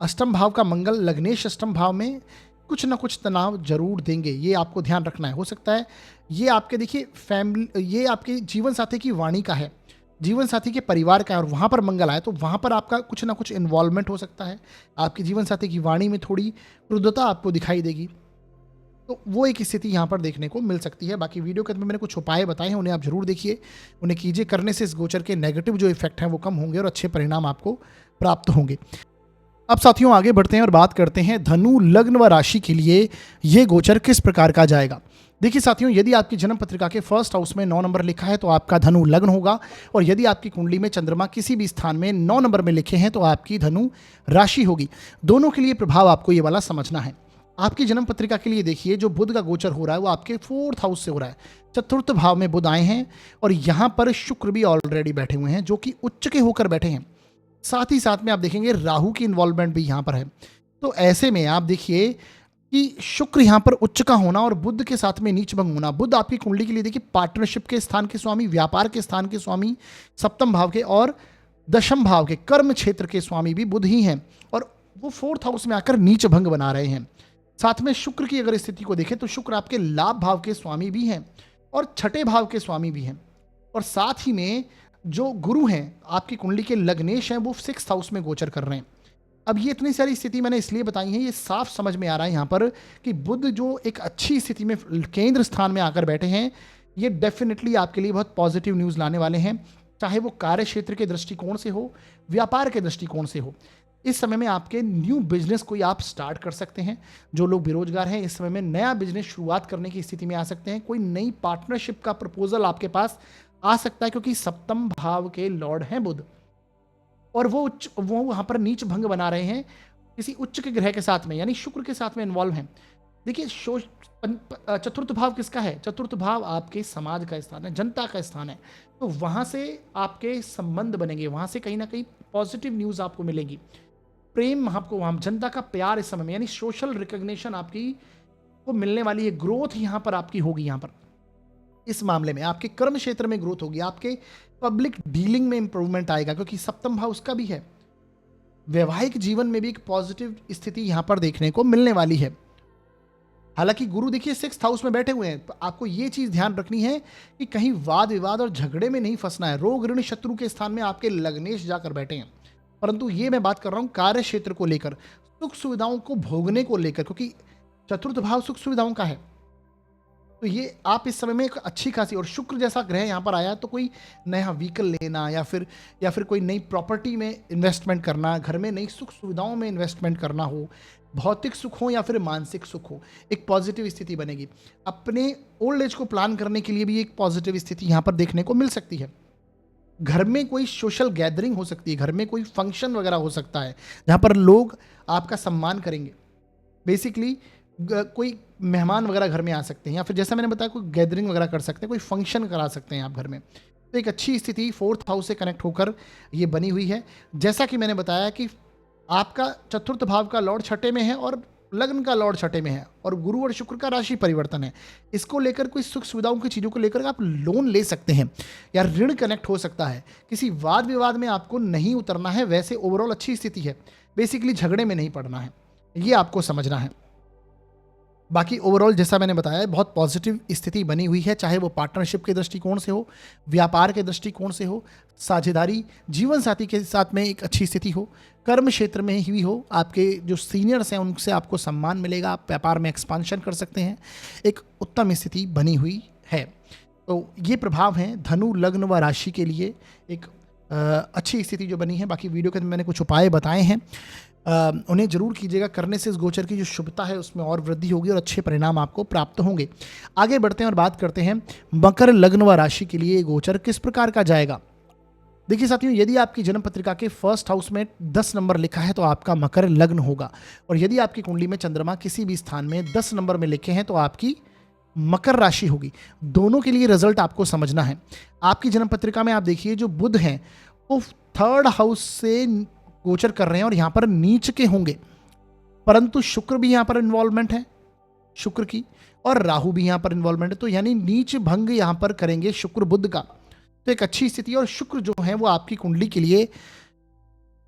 अष्टम भाव का मंगल लग्नेश अष्टम भाव में कुछ ना कुछ तनाव जरूर देंगे, ये आपको ध्यान रखना है। हो सकता है ये आपके, देखिए फैमिली, ये आपके जीवन साथी की वाणी का है, जीवन साथी के परिवार का है, और वहाँ पर मंगल आए तो वहाँ पर आपका कुछ ना कुछ इन्वॉल्वमेंट हो सकता है। आपके जीवन साथी की वाणी में थोड़ी क्रुद्धता आपको दिखाई देगी, तो वो एक स्थिति यहाँ पर देखने को मिल सकती है। बाकी वीडियो के अंदर मैंने कुछ उपाय बताए हैं, उन्हें आप जरूर देखिए, उन्हें कीजिए। करने से इस गोचर के नेगेटिव जो इफेक्ट हैं वो कम होंगे और अच्छे परिणाम आपको प्राप्त होंगे। अब साथियों आगे बढ़ते हैं और बात करते हैं धनु लग्न व राशि के लिए ये गोचर किस प्रकार का जाएगा। देखिए साथियों, यदि आपकी जन्म पत्रिका के फर्स्ट हाउस में 9 नंबर लिखा है तो आपका धनु लग्न होगा, और यदि आपकी कुंडली में चंद्रमा किसी भी स्थान में 9 नंबर में लिखे हैं तो आपकी धनु राशि होगी। दोनों के लिए प्रभाव आपको ये वाला समझना है। आपकी जन्म पत्रिका के लिए देखिए, जो बुध का गोचर हो रहा है वो आपके 4th हाउस से हो रहा है, चतुर्थ भाव में बुध आए हैं, और यहाँ पर शुक्र भी ऑलरेडी बैठे हुए हैं, जो कि उच्च के होकर बैठे हैं। साथ ही साथ में आप देखेंगे राहु की इन्वॉल्वमेंट भी यहाँ पर है। तो ऐसे में आप देखिए कि शुक्र यहाँ पर उच्च का होना और बुध के साथ में नीच भंग होना। बुध आपकी कुंडली के लिए देखिए पार्टनरशिप के स्थान के स्वामी, व्यापार के स्थान के स्वामी, सप्तम भाव के और दशम भाव के कर्म क्षेत्र के स्वामी भी बुध ही हैं, और वो 4th हाउस में आकर नीच भंग बना रहे हैं। साथ में शुक्र की अगर स्थिति को देखें तो शुक्र आपके लाभ भाव के स्वामी भी हैं और छठे भाव के स्वामी भी हैं, और साथ ही में जो गुरु हैं आपकी कुंडली के लग्नेश हैं वो 6th हाउस में गोचर कर रहे हैं। अब ये इतनी सारी स्थिति मैंने इसलिए बताई है, ये साफ समझ में आ रहा है यहाँ पर कि बुध जो एक अच्छी स्थिति में केंद्र स्थान में आकर बैठे हैं, ये डेफिनेटली आपके लिए बहुत पॉजिटिव न्यूज़ लाने वाले हैं, चाहे वो कार्य क्षेत्र के दृष्टिकोण से हो, व्यापार के दृष्टिकोण से हो। इस समय में आपके न्यू बिजनेस कोई आप स्टार्ट कर सकते हैं। जो लोग बेरोजगार हैं इस समय में नया बिजनेस शुरुआत करने की स्थिति में आ सकते हैं। कोई नई पार्टनरशिप का प्रपोजल आपके पास आ सकता है, क्योंकि सप्तम भाव के लॉर्ड हैं बुध, और वो वहां पर नीच भंग बना रहे हैं किसी उच्च के ग्रह के साथ में, यानी शुक्र के साथ में इन्वॉल्व हैं। देखिए चतुर्थ भाव किसका है? चतुर्थ भाव आपके समाज का स्थान है, जनता का स्थान है, तो वहां से आपके संबंध बनेंगे, वहां से कहीं ना कहीं पॉजिटिव न्यूज आपको मिलेगी। प्रेम आपको, वहां जनता का प्यार इस समय में, यानी सोशल रिकॉग्निशन आपकी को मिलने वाली है, ग्रोथ यहां पर आपकी होगी। यहां पर इस मामले में आपके कर्म क्षेत्र में ग्रोथ होगी, आपके पब्लिक डीलिंग में इंप्रूवमेंट आएगा, क्योंकि सप्तम भाव उसका भी है। वैवाहिक जीवन में भी एक पॉजिटिव स्थिति यहां पर देखने को मिलने वाली है। हालांकि गुरु देखिए 6th हाउस में बैठे हुए हैं, तो आपको ये चीज ध्यान रखनी है कि कहीं वाद विवाद और झगड़े में नहीं फंसना है। रोग ऋण शत्रु के स्थान में आपके लग्नेश जाकर बैठे हैं, परंतु ये मैं बात कर रहा हूं कार्य क्षेत्र को लेकर, सुख सुविधाओं को भोगने को लेकर, क्योंकि चतुर्थ भाव सुख सुविधाओं का है। तो ये आप इस समय में एक अच्छी खासी, और शुक्र जैसा ग्रह यहाँ पर आया, तो कोई नया व्हीकल लेना या फिर कोई नई प्रॉपर्टी में इन्वेस्टमेंट करना, घर में नई सुख सुविधाओं में इन्वेस्टमेंट करना हो, भौतिक सुख हो या फिर मानसिक सुख हो, एक पॉजिटिव स्थिति बनेगी। अपने ओल्ड एज को प्लान करने के लिए भी एक पॉजिटिव स्थिति यहाँ पर देखने को मिल सकती है। घर में कोई सोशल गैदरिंग हो सकती है, घर में कोई फंक्शन वगैरह हो सकता है जहाँ पर लोग आपका सम्मान करेंगे। बेसिकली कोई मेहमान वगैरह घर में आ सकते हैं, या फिर जैसा मैंने बताया कोई गैदरिंग वगैरह कर सकते हैं, कोई फंक्शन करा सकते हैं आप घर में। तो एक अच्छी स्थिति 4th हाउस से कनेक्ट होकर ये बनी हुई है। जैसा कि मैंने बताया कि आपका चतुर्थ भाव का लॉर्ड छठे में है और लग्न का लॉर्ड छठे में है, और गुरु और शुक्र का राशि परिवर्तन है। इसको लेकर कोई सुख सुविधाओं की चीज़ों को लेकर आप लोन ले सकते हैं, या ऋण कनेक्ट हो सकता है। किसी वाद विवाद में आपको नहीं उतरना है, वैसे ओवरऑल अच्छी स्थिति है। बेसिकली झगड़े में नहीं पड़ना है, ये आपको समझना है। बाकी ओवरऑल जैसा मैंने बताया बहुत पॉजिटिव स्थिति बनी हुई है, चाहे वो पार्टनरशिप के दृष्टिकोण से हो, व्यापार के दृष्टिकोण से हो, साझेदारी जीवन साथी के साथ में एक अच्छी स्थिति हो, कर्म क्षेत्र में ही हो, आपके जो सीनियर्स हैं उनसे आपको सम्मान मिलेगा, आप व्यापार में एक्सपांशन कर सकते हैं, एक उत्तम स्थिति बनी हुई है। तो ये प्रभाव हैं धनु लग्न व राशि के लिए, एक अच्छी स्थिति जो बनी है। बाकी वीडियो के अंदर मैंने कुछ उपाय बताए हैं, उन्हें जरूर कीजिएगा। करने से इस गोचर की जो शुभता है उसमें और वृद्धि होगी और अच्छे परिणाम आपको प्राप्त होंगे। आगे बढ़ते हैं और बात करते हैं मकर लग्न व राशि के लिए ये गोचर किस प्रकार का जाएगा। देखिए साथियों, यदि आपकी जन्म पत्रिका के फर्स्ट हाउस में 10 नंबर लिखा है तो आपका मकर लग्न होगा, और यदि आपकी कुंडली में चंद्रमा किसी भी स्थान में 10 नंबर में लिखे हैं तो आपकी मकर राशि होगी। दोनों के लिए रिजल्ट आपको समझना है। आपकी जन्म पत्रिका में आप देखिए जो बुध हैं वो थर्ड हाउस से गोचर कर रहे हैं और यहां पर नीच के होंगे, परंतु शुक्र भी यहां पर इन्वॉल्वमेंट है शुक्र की, और राहु भी यहां पर इन्वॉल्वमेंट है, तो यानी नीच भंग यहां पर करेंगे शुक्र बुध का। तो एक अच्छी स्थिति, और शुक्र जो है वो आपकी कुंडली के लिए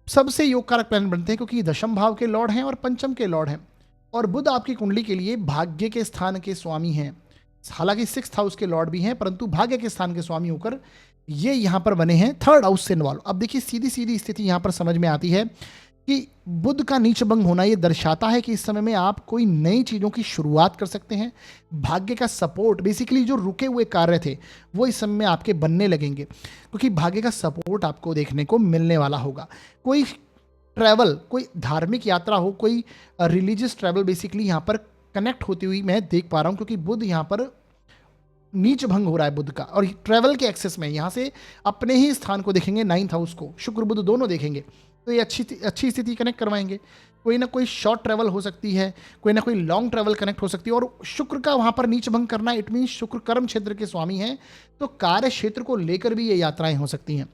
सबसे योग कारक प्लान बनते हैं क्योंकि दशम भाव के लॉर्ड हैं और पंचम के लॉर्ड हैं, और बुध आपकी कुंडली के लिए भाग्य के स्थान के स्वामी हैं। हालांकि 6th हाउस के लॉर्ड भी हैं, परंतु भाग्य के स्थान के स्वामी होकर ये यहां पर बने हैं थर्ड हाउस से इन्वॉल्व। अब देखिए सीधी सीधी स्थिति यहां पर समझ में आती है कि बुध का नीच भंग होना ये दर्शाता है कि इस समय में आप कोई नई चीज़ों की शुरुआत कर सकते हैं। भाग्य का सपोर्ट, बेसिकली जो रुके हुए कार्य थे वो इस समय में आपके बनने लगेंगे, क्योंकि भाग्य का सपोर्ट आपको देखने को मिलने वाला होगा। कोई ट्रैवल, कोई धार्मिक यात्रा हो, कोई रिलीजियस ट्रैवल बेसिकली यहाँ पर कनेक्ट होती हुई मैं देख पा रहा हूँ, क्योंकि बुध यहाँ पर नीच भंग हो रहा है बुध का, और ट्रैवल के एक्सेस में यहाँ से अपने ही स्थान को देखेंगे, 9th हाउस को शुक्र बुध दोनों देखेंगे, तो ये अच्छी स्थिति कनेक्ट करवाएंगे। कोई ना कोई शॉर्ट ट्रैवल हो सकती है, कोई ना कोई लॉन्ग ट्रैवल कनेक्ट हो सकती है, और शुक्र का वहाँ पर नीच भंग करना इट मीन शुक्र कर्म क्षेत्र के स्वामी हैं, तो कार्य क्षेत्र को लेकर भी ये यात्राएं हो सकती हैं।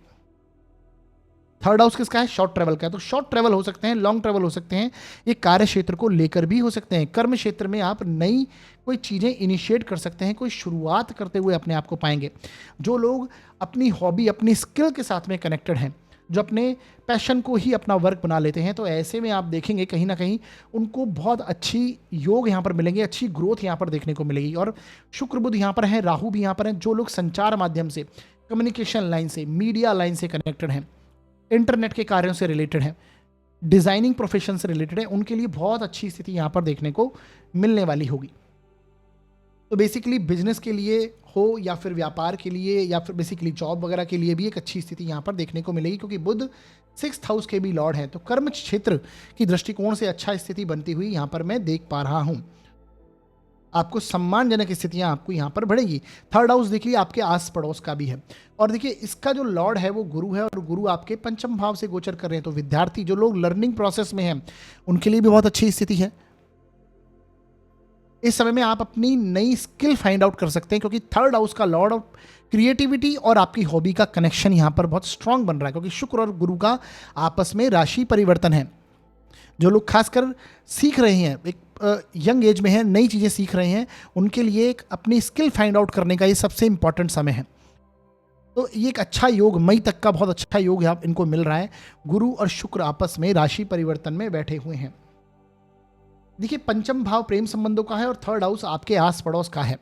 थर्ड हाउस किसका है? शॉर्ट ट्रैवल का है, तो शॉर्ट ट्रैवल हो सकते हैं, लॉन्ग ट्रैवल हो सकते हैं, ये कार्य क्षेत्र को लेकर भी हो सकते हैं। कर्म क्षेत्र में आप नई कोई चीज़ें इनिशिएट कर सकते हैं, कोई शुरुआत करते हुए अपने आप को पाएंगे। जो लोग अपनी हॉबी, अपनी स्किल के साथ में कनेक्टेड हैं, जो अपने पैशन को ही अपना वर्क बना लेते हैं, तो ऐसे में आप देखेंगे कहीं ना कहीं उनको बहुत अच्छी योग यहाँ पर मिलेंगे, अच्छी ग्रोथ यहाँ पर देखने को मिलेगी। और शुक्र बुध यहाँ पर है, राहु भी यहाँ पर है। जो लोग संचार माध्यम से, कम्युनिकेशन लाइन से, मीडिया लाइन से कनेक्टेड हैं, इंटरनेट के कार्यों से रिलेटेड है, डिजाइनिंग प्रोफेशन से रिलेटेड है, उनके लिए बहुत अच्छी स्थिति यहां पर देखने को मिलने वाली होगी। तो बेसिकली बिजनेस के लिए हो या फिर व्यापार के लिए या फिर बेसिकली जॉब वगैरह के लिए भी एक अच्छी स्थिति यहां पर देखने को मिलेगी, क्योंकि बुध 6th हाउस के भी लॉर्ड हैं, तो कर्म क्षेत्र की दृष्टिकोण से अच्छा स्थिति बनती हुई यहां पर मैं देख पा रहा हूं। आपको सम्मानजनक स्थितियां आपको यहां पर बढ़ेंगी। थर्ड हाउस देखिए आपके आस पड़ोस का भी है, और देखिए इसका जो लॉर्ड है वो गुरु है, और गुरु आपके पंचम भाव से गोचर कर रहे हैं, तो विद्यार्थी जो लोग लर्निंग प्रोसेस में हैं उनके लिए भी बहुत अच्छी स्थिति है। इस समय में आप अपनी नई स्किल फाइंड आउट कर सकते हैं, क्योंकि थर्ड हाउस का लॉर्ड और क्रिएटिविटी और आपकी हॉबी का कनेक्शन यहां पर बहुत स्ट्रांग बन रहा है, क्योंकि शुक्र और गुरु का आपस में राशि परिवर्तन है। जो लोग खासकर सीख रहे हैं, एक यंग एज में है, नई चीज़ें सीख रहे हैं, उनके लिए एक अपनी स्किल फाइंड आउट करने का ये सबसे इंपॉर्टेंट समय है। तो ये एक अच्छा योग, मई तक का बहुत अच्छा योग यहाँ इनको मिल रहा है। गुरु और शुक्र आपस में राशि परिवर्तन में बैठे हुए हैं। देखिए पंचम भाव प्रेम संबंधों का है, और थर्ड हाउस आपके आस पड़ोस का है,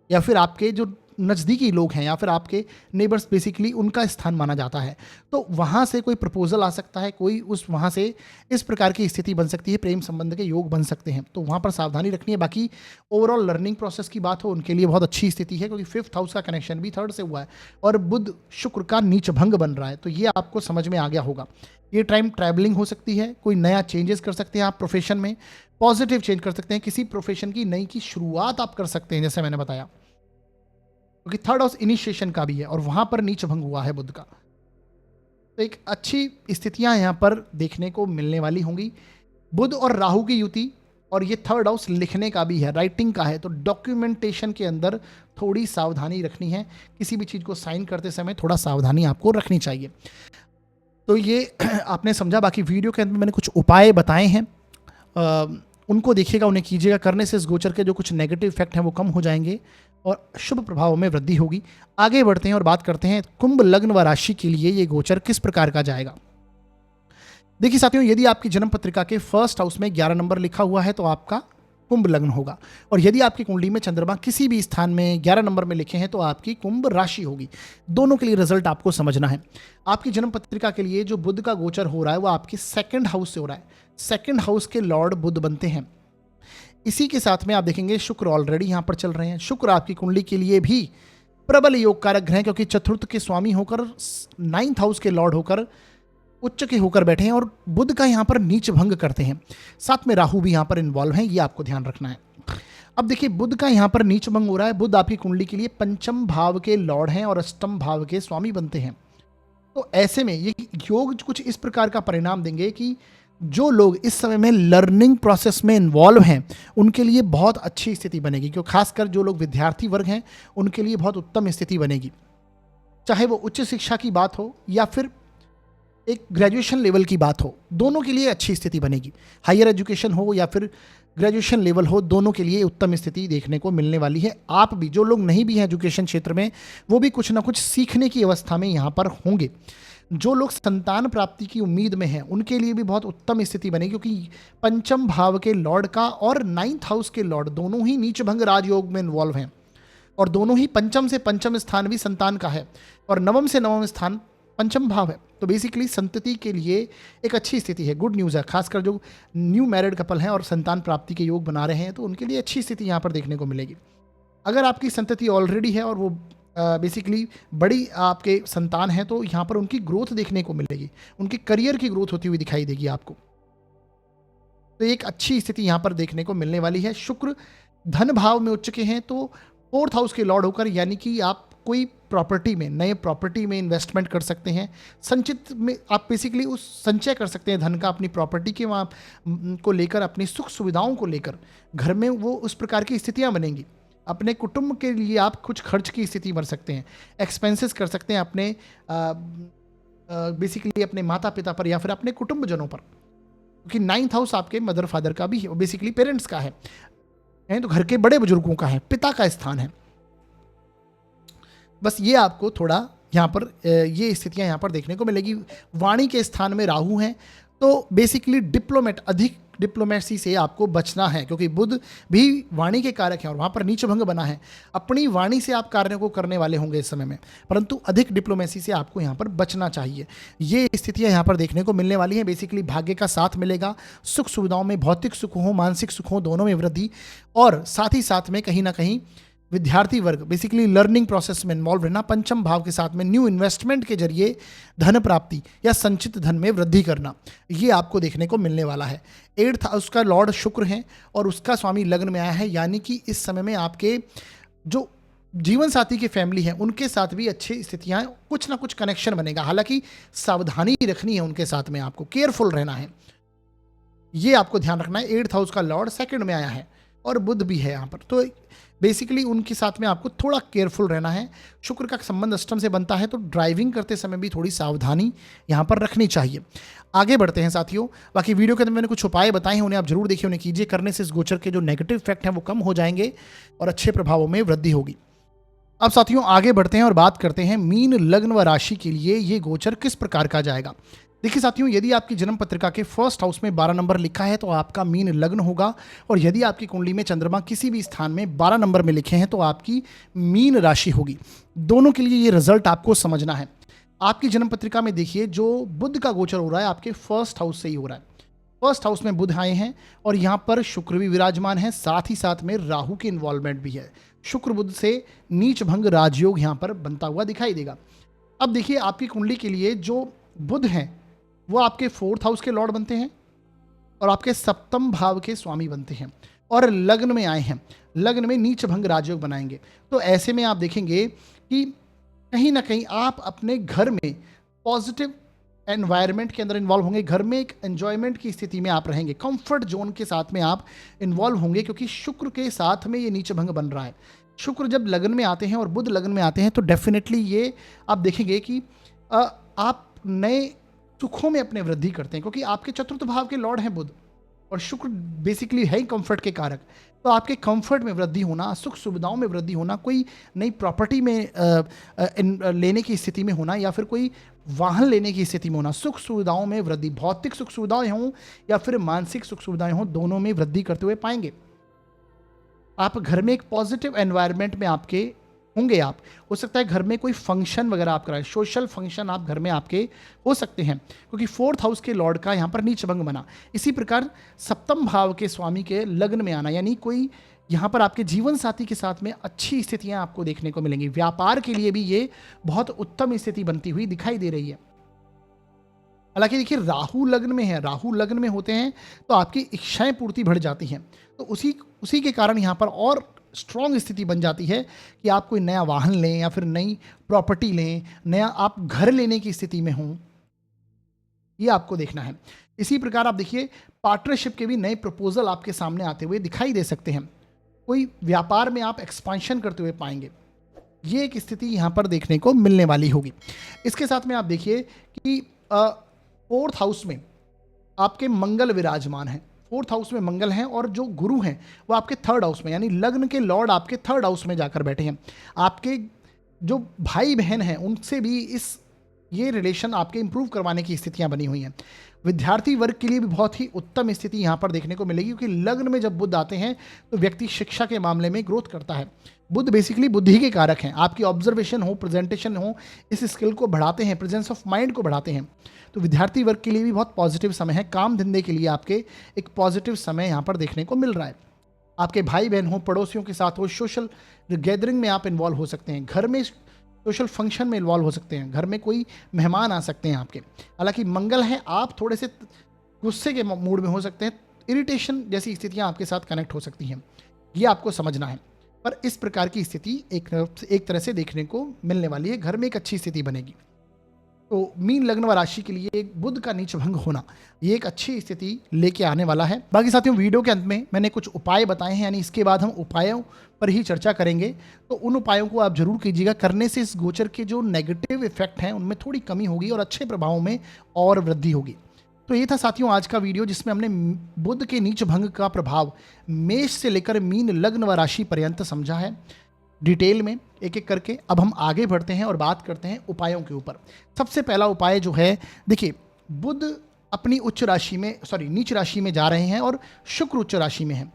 या फिर आपके जो नज़दीकी लोग हैं या फिर आपके नेबर्स, बेसिकली उनका स्थान माना जाता है। तो वहाँ से कोई प्रपोजल आ सकता है, कोई उस वहाँ से इस प्रकार की स्थिति बन सकती है, प्रेम संबंध के योग बन सकते हैं, तो वहाँ पर सावधानी रखनी है। बाकी ओवरऑल लर्निंग प्रोसेस की बात हो, उनके लिए बहुत अच्छी स्थिति है, क्योंकि 5th हाउस का कनेक्शन भी थर्ड से हुआ है, और बुध शुक्र का नीच भंग बन रहा है, तो ये आपको समझ में आ गया होगा। ये टाइम ट्रैवलिंग हो सकती है, कोई नया चेंजेस कर सकते हैं आप प्रोफेशन में, पॉजिटिव चेंज कर सकते हैं, किसी प्रोफेशन की नई की शुरुआत आप कर सकते हैं, जैसे मैंने बताया, क्योंकि थर्ड हाउस इनिशिएशन का भी है और वहां पर नीच भंग हुआ है बुध का। तो एक अच्छी स्थितियां यहां पर देखने को मिलने वाली होंगी। बुध और राहु की युति, और ये थर्ड हाउस लिखने का भी है, राइटिंग का है, तो डॉक्यूमेंटेशन के अंदर थोड़ी सावधानी रखनी है। किसी भी चीज़ को साइन करते समय थोड़ा सावधानी आपको रखनी चाहिए। तो ये आपने समझा। बाकी वीडियो के अंदर मैंने कुछ उपाय बताए हैं, उनको देखिएगा, उन्हें कीजिएगा। करने से इस गोचर के जो कुछ नेगेटिव इफेक्ट हैं वो कम हो जाएंगे और शुभ प्रभाव में वृद्धि होगी। आगे बढ़ते हैं और बात करते हैं कुंभ लग्न व राशि के लिए ये गोचर किस प्रकार का जाएगा। देखिए साथियों, यदि आपकी जन्म पत्रिका के फर्स्ट हाउस में 11 नंबर लिखा हुआ है तो आपका कुंभ लग्न होगा, और यदि आपकी कुंडली में चंद्रमा किसी भी स्थान में 11 नंबर में लिखे हैं तो आपकी कुंभ राशि होगी। दोनों के लिए रिजल्ट आपको समझना है। आपकी जन्म पत्रिका के लिए जो बुध का गोचर हो रहा है वो आपके सेकंड हाउस से हो रहा है। सेकंड हाउस के लॉर्ड बुध बनते हैं। इसी के साथ में आप देखेंगे शुक्र ऑलरेडी यहां पर चल रहे हैं। शुक्र आपकी कुंडली के लिए भी प्रबल योग कारक ग्रह, क्योंकि चतुर्थ के स्वामी होकर 9th हाउस के लॉर्ड होकर उच्च के होकर बैठे हैं और बुध का यहाँ पर नीच भंग करते हैं। साथ में राहु भी यहाँ पर इन्वॉल्व है, ये आपको ध्यान रखना है। अब देखिए बुध का यहाँ पर नीच भंग हो रहा है। बुध आपकी कुंडली के लिए पंचम भाव के लॉर्ड हैं और अष्टम भाव के स्वामी बनते हैं। तो ऐसे में ये योग कुछ इस प्रकार का परिणाम देंगे कि जो लोग इस समय में लर्निंग प्रोसेस में इन्वॉल्व हैं उनके लिए बहुत अच्छी स्थिति बनेगी, क्योंकि खासकर जो लोग विद्यार्थी वर्ग हैं उनके लिए बहुत उत्तम स्थिति बनेगी। चाहे वो उच्च शिक्षा की बात हो या फिर एक ग्रेजुएशन लेवल की बात हो, दोनों के लिए अच्छी स्थिति बनेगी। हायर एजुकेशन हो या फिर ग्रेजुएशन लेवल हो, दोनों के लिए उत्तम स्थिति देखने को मिलने वाली है। आप भी, जो लोग नहीं भी हैं एजुकेशन क्षेत्र में, वो भी कुछ ना कुछ सीखने की अवस्था में यहाँ पर होंगे। जो लोग संतान प्राप्ति की उम्मीद में हैं उनके लिए भी बहुत उत्तम स्थिति बनेगी, क्योंकि पंचम भाव के लॉर्ड का और 9th हाउस के लॉर्ड दोनों ही नीच भंग राजयोग में इन्वॉल्व हैं और दोनों ही पंचम से पंचम स्थान भी संतान का है और नवम से नवम स्थान पंचम भाव है। तो बेसिकली संतति के लिए एक अच्छी स्थिति है, गुड न्यूज़ है। खासकर जो न्यू मैरिड कपल हैं और संतान प्राप्ति के योग बना रहे हैं तो उनके लिए अच्छी स्थिति यहाँ पर देखने को मिलेगी। अगर आपकी संतति ऑलरेडी है और वो बेसिकली बड़ी आपके संतान है तो यहाँ पर उनकी ग्रोथ देखने को मिलेगी, उनके करियर की ग्रोथ होती हुई दिखाई देगी आपको। तो एक अच्छी स्थिति यहाँ पर देखने को मिलने वाली है। शुक्र धन भाव में उच्च के हैं तो 4th हाउस के लॉर्ड होकर, यानी कि आप कोई प्रॉपर्टी में, नए प्रॉपर्टी में इन्वेस्टमेंट कर सकते हैं। संचित में आप बेसिकली उस संचय कर सकते हैं धन का अपनी प्रॉपर्टी के वहाँ को लेकर, अपनी सुख सुविधाओं को लेकर। घर में वो उस प्रकार की स्थितियाँ बनेंगी। अपने कुटुंब के लिए आप कुछ खर्च की स्थिति बन सकते हैं, एक्सपेंसेस कर सकते हैं अपने बेसिकली अपने माता पिता पर या फिर अपने कुटुंबजनों पर, क्योंकि 9th हाउस आपके मदर फादर का भी है, बेसिकली पेरेंट्स का है तो घर के बड़े बुजुर्गों का है, पिता का स्थान है। बस ये आपको थोड़ा यहाँ पर ये स्थितियाँ यहाँ पर देखने को मिलेगी। वाणी के स्थान में राहु हैं तो बेसिकली डिप्लोमेट, अधिक डिप्लोमेसी से आपको बचना है, क्योंकि बुध भी वाणी के कारक हैं और वहाँ पर नीच भंग बना है। अपनी वाणी से आप कार्यों को करने वाले होंगे इस समय में, परंतु अधिक डिप्लोमेसी से आपको यहाँ पर बचना चाहिए। ये स्थितियाँ यहाँ पर देखने को मिलने वाली हैं। बेसिकली भाग्य का साथ मिलेगा, सुख सुविधाओं में, भौतिक सुख हो, मानसिक सुख हो, दोनों में वृद्धि, और साथ ही साथ में कहीं ना कहीं विद्यार्थी वर्ग बेसिकली लर्निंग प्रोसेस में इन्वॉल्व रहना, पंचम भाव के साथ में न्यू इन्वेस्टमेंट के जरिए धन प्राप्ति या संचित धन में वृद्धि करना, ये आपको देखने को मिलने वाला है। 8th हाउस का लॉर्ड शुक्र है और उसका स्वामी लग्न में आया है, यानी कि इस समय में आपके जो जीवन साथी की फैमिली है उनके साथ भी अच्छी स्थितियाँ, कुछ ना कुछ कनेक्शन बनेगा। हालांकि सावधानी रखनी है, उनके साथ में आपको केयरफुल रहना है, ये आपको ध्यान रखना है। 8th हाउस का लॉर्ड सेकंड में आया है और बुध भी है यहाँ पर, तो बेसिकली उनके साथ में आपको थोड़ा केयरफुल रहना है। शुक्र का संबंध अष्टम से बनता है तो ड्राइविंग करते समय भी थोड़ी सावधानी यहाँ पर रखनी चाहिए। आगे बढ़ते हैं साथियों। बाकी वीडियो के अंदर मैंने कुछ उपाय बताए हैं, उन्हें आप जरूर देखिए, उन्हें कीजिए। करने से इस गोचर के जो नेगेटिव इफेक्ट हैं वो कम हो जाएंगे और अच्छे प्रभावों में वृद्धि होगी। अब साथियों आगे बढ़ते हैं और बात करते हैं मीन लग्न व राशि के लिए ये गोचर किस प्रकार का जाएगा। देखिए साथियों, यदि आपकी जन्म पत्रिका के 1st हाउस में 12 नंबर लिखा है तो आपका मीन लग्न होगा, और यदि आपकी कुंडली में चंद्रमा किसी भी स्थान में 12 नंबर में लिखे हैं तो आपकी मीन राशि होगी। दोनों के लिए ये रिजल्ट आपको समझना है। आपकी जन्म पत्रिका में देखिए जो बुध का गोचर हो रहा है आपके 1st हाउस से ही हो रहा है। 1st हाउस में बुध आए हैं और यहाँ पर शुक्र भी विराजमान है, साथ ही साथ में राहु की इन्वॉल्वमेंट भी है। शुक्र बुध से नीच भंग राजयोग यहाँ पर बनता हुआ दिखाई देगा। अब देखिए आपकी कुंडली के लिए जो बुध हैं वो आपके 4th हाउस के लॉर्ड बनते हैं और आपके 7th भाव के स्वामी बनते हैं और लग्न में आए हैं। लग्न में नीच भंग राजयोग बनाएंगे। तो ऐसे में आप देखेंगे कि कहीं ना कहीं आप अपने घर में पॉजिटिव एनवायरनमेंट के अंदर इन्वॉल्व होंगे, घर में एक एंजॉयमेंट की स्थिति में आप रहेंगे, कंफर्ट जोन के साथ में आप इन्वॉल्व होंगे, क्योंकि शुक्र के साथ में ये नीच भंग बन रहा है। शुक्र जब लग्न में आते हैं और बुध लग्न में आते हैं तो डेफिनेटली ये आप देखेंगे कि आप नए सुखों में अपने वृद्धि करते हैं, क्योंकि आपके 4th भाव के लॉर्ड हैं बुध और शुक्र बेसिकली है ही कंफर्ट के कारक। तो आपके कंफर्ट में वृद्धि होना, सुख सुविधाओं में वृद्धि होना, कोई नई प्रॉपर्टी में लेने की स्थिति में होना या फिर कोई वाहन लेने की स्थिति में होना, सुख सुविधाओं में वृद्धि, भौतिक सुख सुविधाएं हों या फिर मानसिक सुख सुविधाएं हों, दोनों में वृद्धि करते हुए पाएंगे। आप घर में एक पॉजिटिव एनवायरनमेंट में आपके होंगे। आप हो सकता है घर में कोई फंक्शन वगैरह आप कराएं, सोशल फंक्शन आप घर में आपके हो सकते हैं, क्योंकि 4th हाउस के लॉर्ड का यहाँ पर नीच भंग बना। इसी प्रकार 7th भाव के स्वामी के लग्न में आना, यानी कोई यहाँ पर आपके जीवन साथी के साथ में अच्छी स्थितियाँ आपको देखने को मिलेंगी। व्यापार के लिए भी ये बहुत उत्तम स्थिति बनती हुई दिखाई दे रही है। हालांकि देखिए राहु लग्न में है, राहु लग्न में होते हैं तो आपकी इच्छाएं पूर्ति बढ़ जाती हैं। तो उसी उसी के कारण यहाँ पर और स्ट्रॉन्ग स्थिति बन जाती है कि आप कोई नया वाहन लें या फिर नई प्रॉपर्टी लें, नया आप घर लेने की स्थिति में हों, ये आपको देखना है। इसी प्रकार आप देखिए पार्टनरशिप के भी नए प्रपोजल आपके सामने आते हुए दिखाई दे सकते हैं। कोई व्यापार में आप एक्सपांशन करते हुए पाएंगे, ये एक स्थिति यहाँ पर देखने को मिलने वाली होगी। इसके साथ में आप देखिए कि 4th हाउस में आपके मंगल विराजमान हैं, 4th हाउस में मंगल हैं और जो गुरु हैं वो आपके 3rd हाउस में, यानी लग्न के लॉर्ड आपके 3rd हाउस में जाकर बैठे हैं। आपके जो भाई बहन हैं उनसे भी ये रिलेशन आपके इंप्रूव करवाने की स्थितियां बनी हुई हैं। विद्यार्थी वर्ग के लिए भी बहुत ही उत्तम स्थिति यहाँ पर देखने को मिलेगी, क्योंकि लग्न में जब बुध आते हैं तो व्यक्ति शिक्षा के मामले में ग्रोथ करता है। बुध बेसिकली बुद्धि के कारक हैं, आपकी ऑब्जर्वेशन हो, प्रेजेंटेशन हो, इस स्किल को बढ़ाते हैं, प्रेजेंस ऑफ माइंड को बढ़ाते हैं। तो विद्यार्थी वर्ग के लिए भी बहुत पॉजिटिव समय है। काम धंधे के लिए आपके एक पॉजिटिव समय यहाँ पर देखने को मिल रहा है। आपके भाई बहन हो, पड़ोसियों के साथ हो, सोशल गैदरिंग में आप इन्वॉल्व हो सकते हैं, घर में सोशल फंक्शन में इन्वॉल्व हो सकते हैं, घर में कोई मेहमान आ सकते हैं आपके। हालांकि मंगल है, आप थोड़े से गुस्से के मूड में हो सकते हैं, इरिटेशन जैसी स्थितियां आपके साथ कनेक्ट हो सकती हैं, ये आपको समझना है। पर इस प्रकार की स्थिति एक तरह से देखने को मिलने वाली है, घर में एक अच्छी स्थिति बनेगी। तो मीन लग्न व राशि के लिए एक बुध का नीच भंग होना ये एक अच्छी स्थिति लेके आने वाला है। बाकी साथियों वीडियो के अंत में मैंने कुछ उपाय बताए हैं, यानी इसके बाद हम उपायों पर ही चर्चा करेंगे। तो उन उपायों को आप जरूर कीजिएगा, करने से इस गोचर के जो नेगेटिव इफेक्ट हैं उनमें थोड़ी कमी होगी और अच्छे प्रभावों में और वृद्धि होगी। तो ये था साथियों आज का वीडियो, जिसमें हमने बुध के नीच भंग का प्रभाव मेष से लेकर मीन लग्न व राशि पर्यंत समझा है डिटेल में एक एक करके। अब हम आगे बढ़ते हैं और बात करते हैं उपायों के ऊपर। सबसे पहला उपाय जो है, देखिए बुध अपनी उच्च राशि में नीच राशि में जा रहे हैं और शुक्र उच्च राशि में है,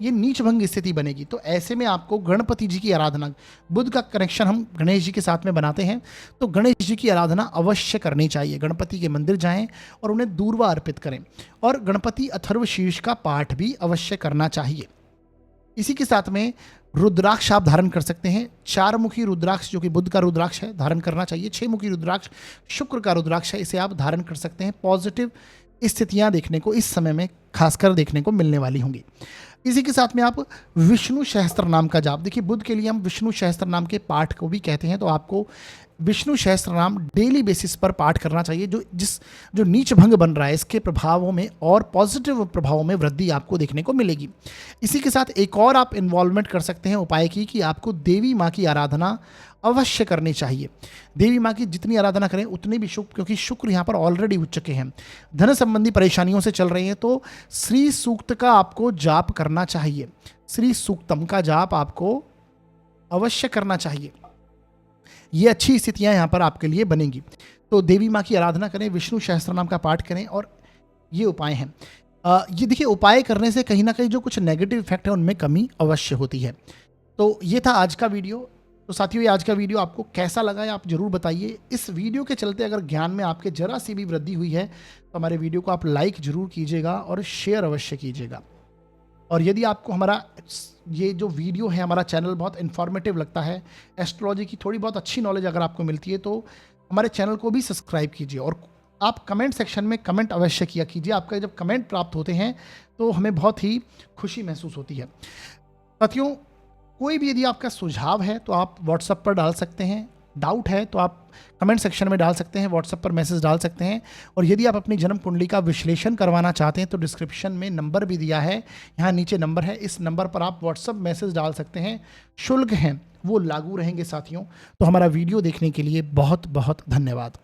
ये नीच भंग स्थिति बनेगी। तो ऐसे में आपको गणपति जी की आराधना, बुध का कनेक्शन हम गणेश जी के साथ में बनाते हैं, तो गणेश जी की आराधना अवश्य करनी चाहिए। गणपति के मंदिर जाएं और उन्हें दूर्वा अर्पित करें, और गणपति अथर्व शीर्ष का पाठ भी अवश्य करना चाहिए। इसी के साथ में रुद्राक्ष आप धारण कर सकते हैं। 4 मुखी रुद्राक्ष जो कि बुध का रुद्राक्ष है धारण करना चाहिए। 6 मुखी रुद्राक्ष शुक्र का रुद्राक्ष है, इसे आप धारण कर सकते हैं। पॉजिटिव स्थितियां देखने को इस समय में खासकर देखने को मिलने वाली होंगी। इसी के साथ में आप विष्णु सहस्त्र नाम का जाप, देखिए बुध के लिए हम विष्णु सहस्त्र नाम के पाठ को भी कहते हैं, तो आपको विष्णु सहस्त्र नाम डेली बेसिस पर पाठ करना चाहिए। जो नीच भंग बन रहा है इसके प्रभावों में और पॉजिटिव प्रभावों में वृद्धि आपको देखने को मिलेगी। इसी के साथ एक और आप इन्वॉल्वमेंट कर सकते हैं उपाय की, कि आपको देवी माँ की आराधना अवश्य करनी चाहिए। देवी माँ की जितनी आराधना करें उतनी भी शुभ, क्योंकि शुक्र यहाँ पर ऑलरेडी उच्च के हैं, धन संबंधी परेशानियों से चल रही हैं, तो श्री सूक्त का आपको जाप करना चाहिए। श्री सूक्तम का जाप आपको अवश्य करना चाहिए। ये अच्छी स्थितियां यहाँ पर आपके लिए बनेंगी। तो देवी माँ की आराधना करें, विष्णु सहस्त्र नाम का पाठ करें, और ये उपाय हैं। ये देखिए उपाय करने से कहीं ना कहीं जो कुछ नेगेटिव इफेक्ट है उनमें कमी अवश्य होती है। तो ये था आज का वीडियो। तो साथियों ये आज का वीडियो आपको कैसा लगा है आप जरूर बताइए। इस वीडियो के चलते अगर ज्ञान में आपके जरा सी भी वृद्धि हुई है तो हमारे वीडियो को आप लाइक जरूर कीजिएगा और शेयर अवश्य कीजिएगा। और यदि आपको हमारा ये जो वीडियो है, हमारा चैनल बहुत इन्फॉर्मेटिव लगता है, एस्ट्रोलॉजी की थोड़ी बहुत अच्छी नॉलेज अगर आपको मिलती है, तो हमारे चैनल को भी सब्सक्राइब कीजिए और आप कमेंट सेक्शन में कमेंट अवश्य किया कीजिए। आपका जब कमेंट प्राप्त होते हैं तो हमें बहुत ही खुशी महसूस होती है। साथियों कोई भी यदि आपका सुझाव है तो आप व्हाट्सएप पर डाल सकते हैं, डाउट है तो आप कमेंट सेक्शन में डाल सकते हैं, व्हाट्सएप पर मैसेज डाल सकते हैं। और यदि आप अपनी जन्म कुंडली का विश्लेषण करवाना चाहते हैं तो डिस्क्रिप्शन में नंबर भी दिया है, यहाँ नीचे नंबर है, इस नंबर पर आप व्हाट्सएप मैसेज डाल सकते हैं। शुल्क हैं वो लागू रहेंगे साथियों। तो हमारा वीडियो देखने के लिए बहुत बहुत धन्यवाद।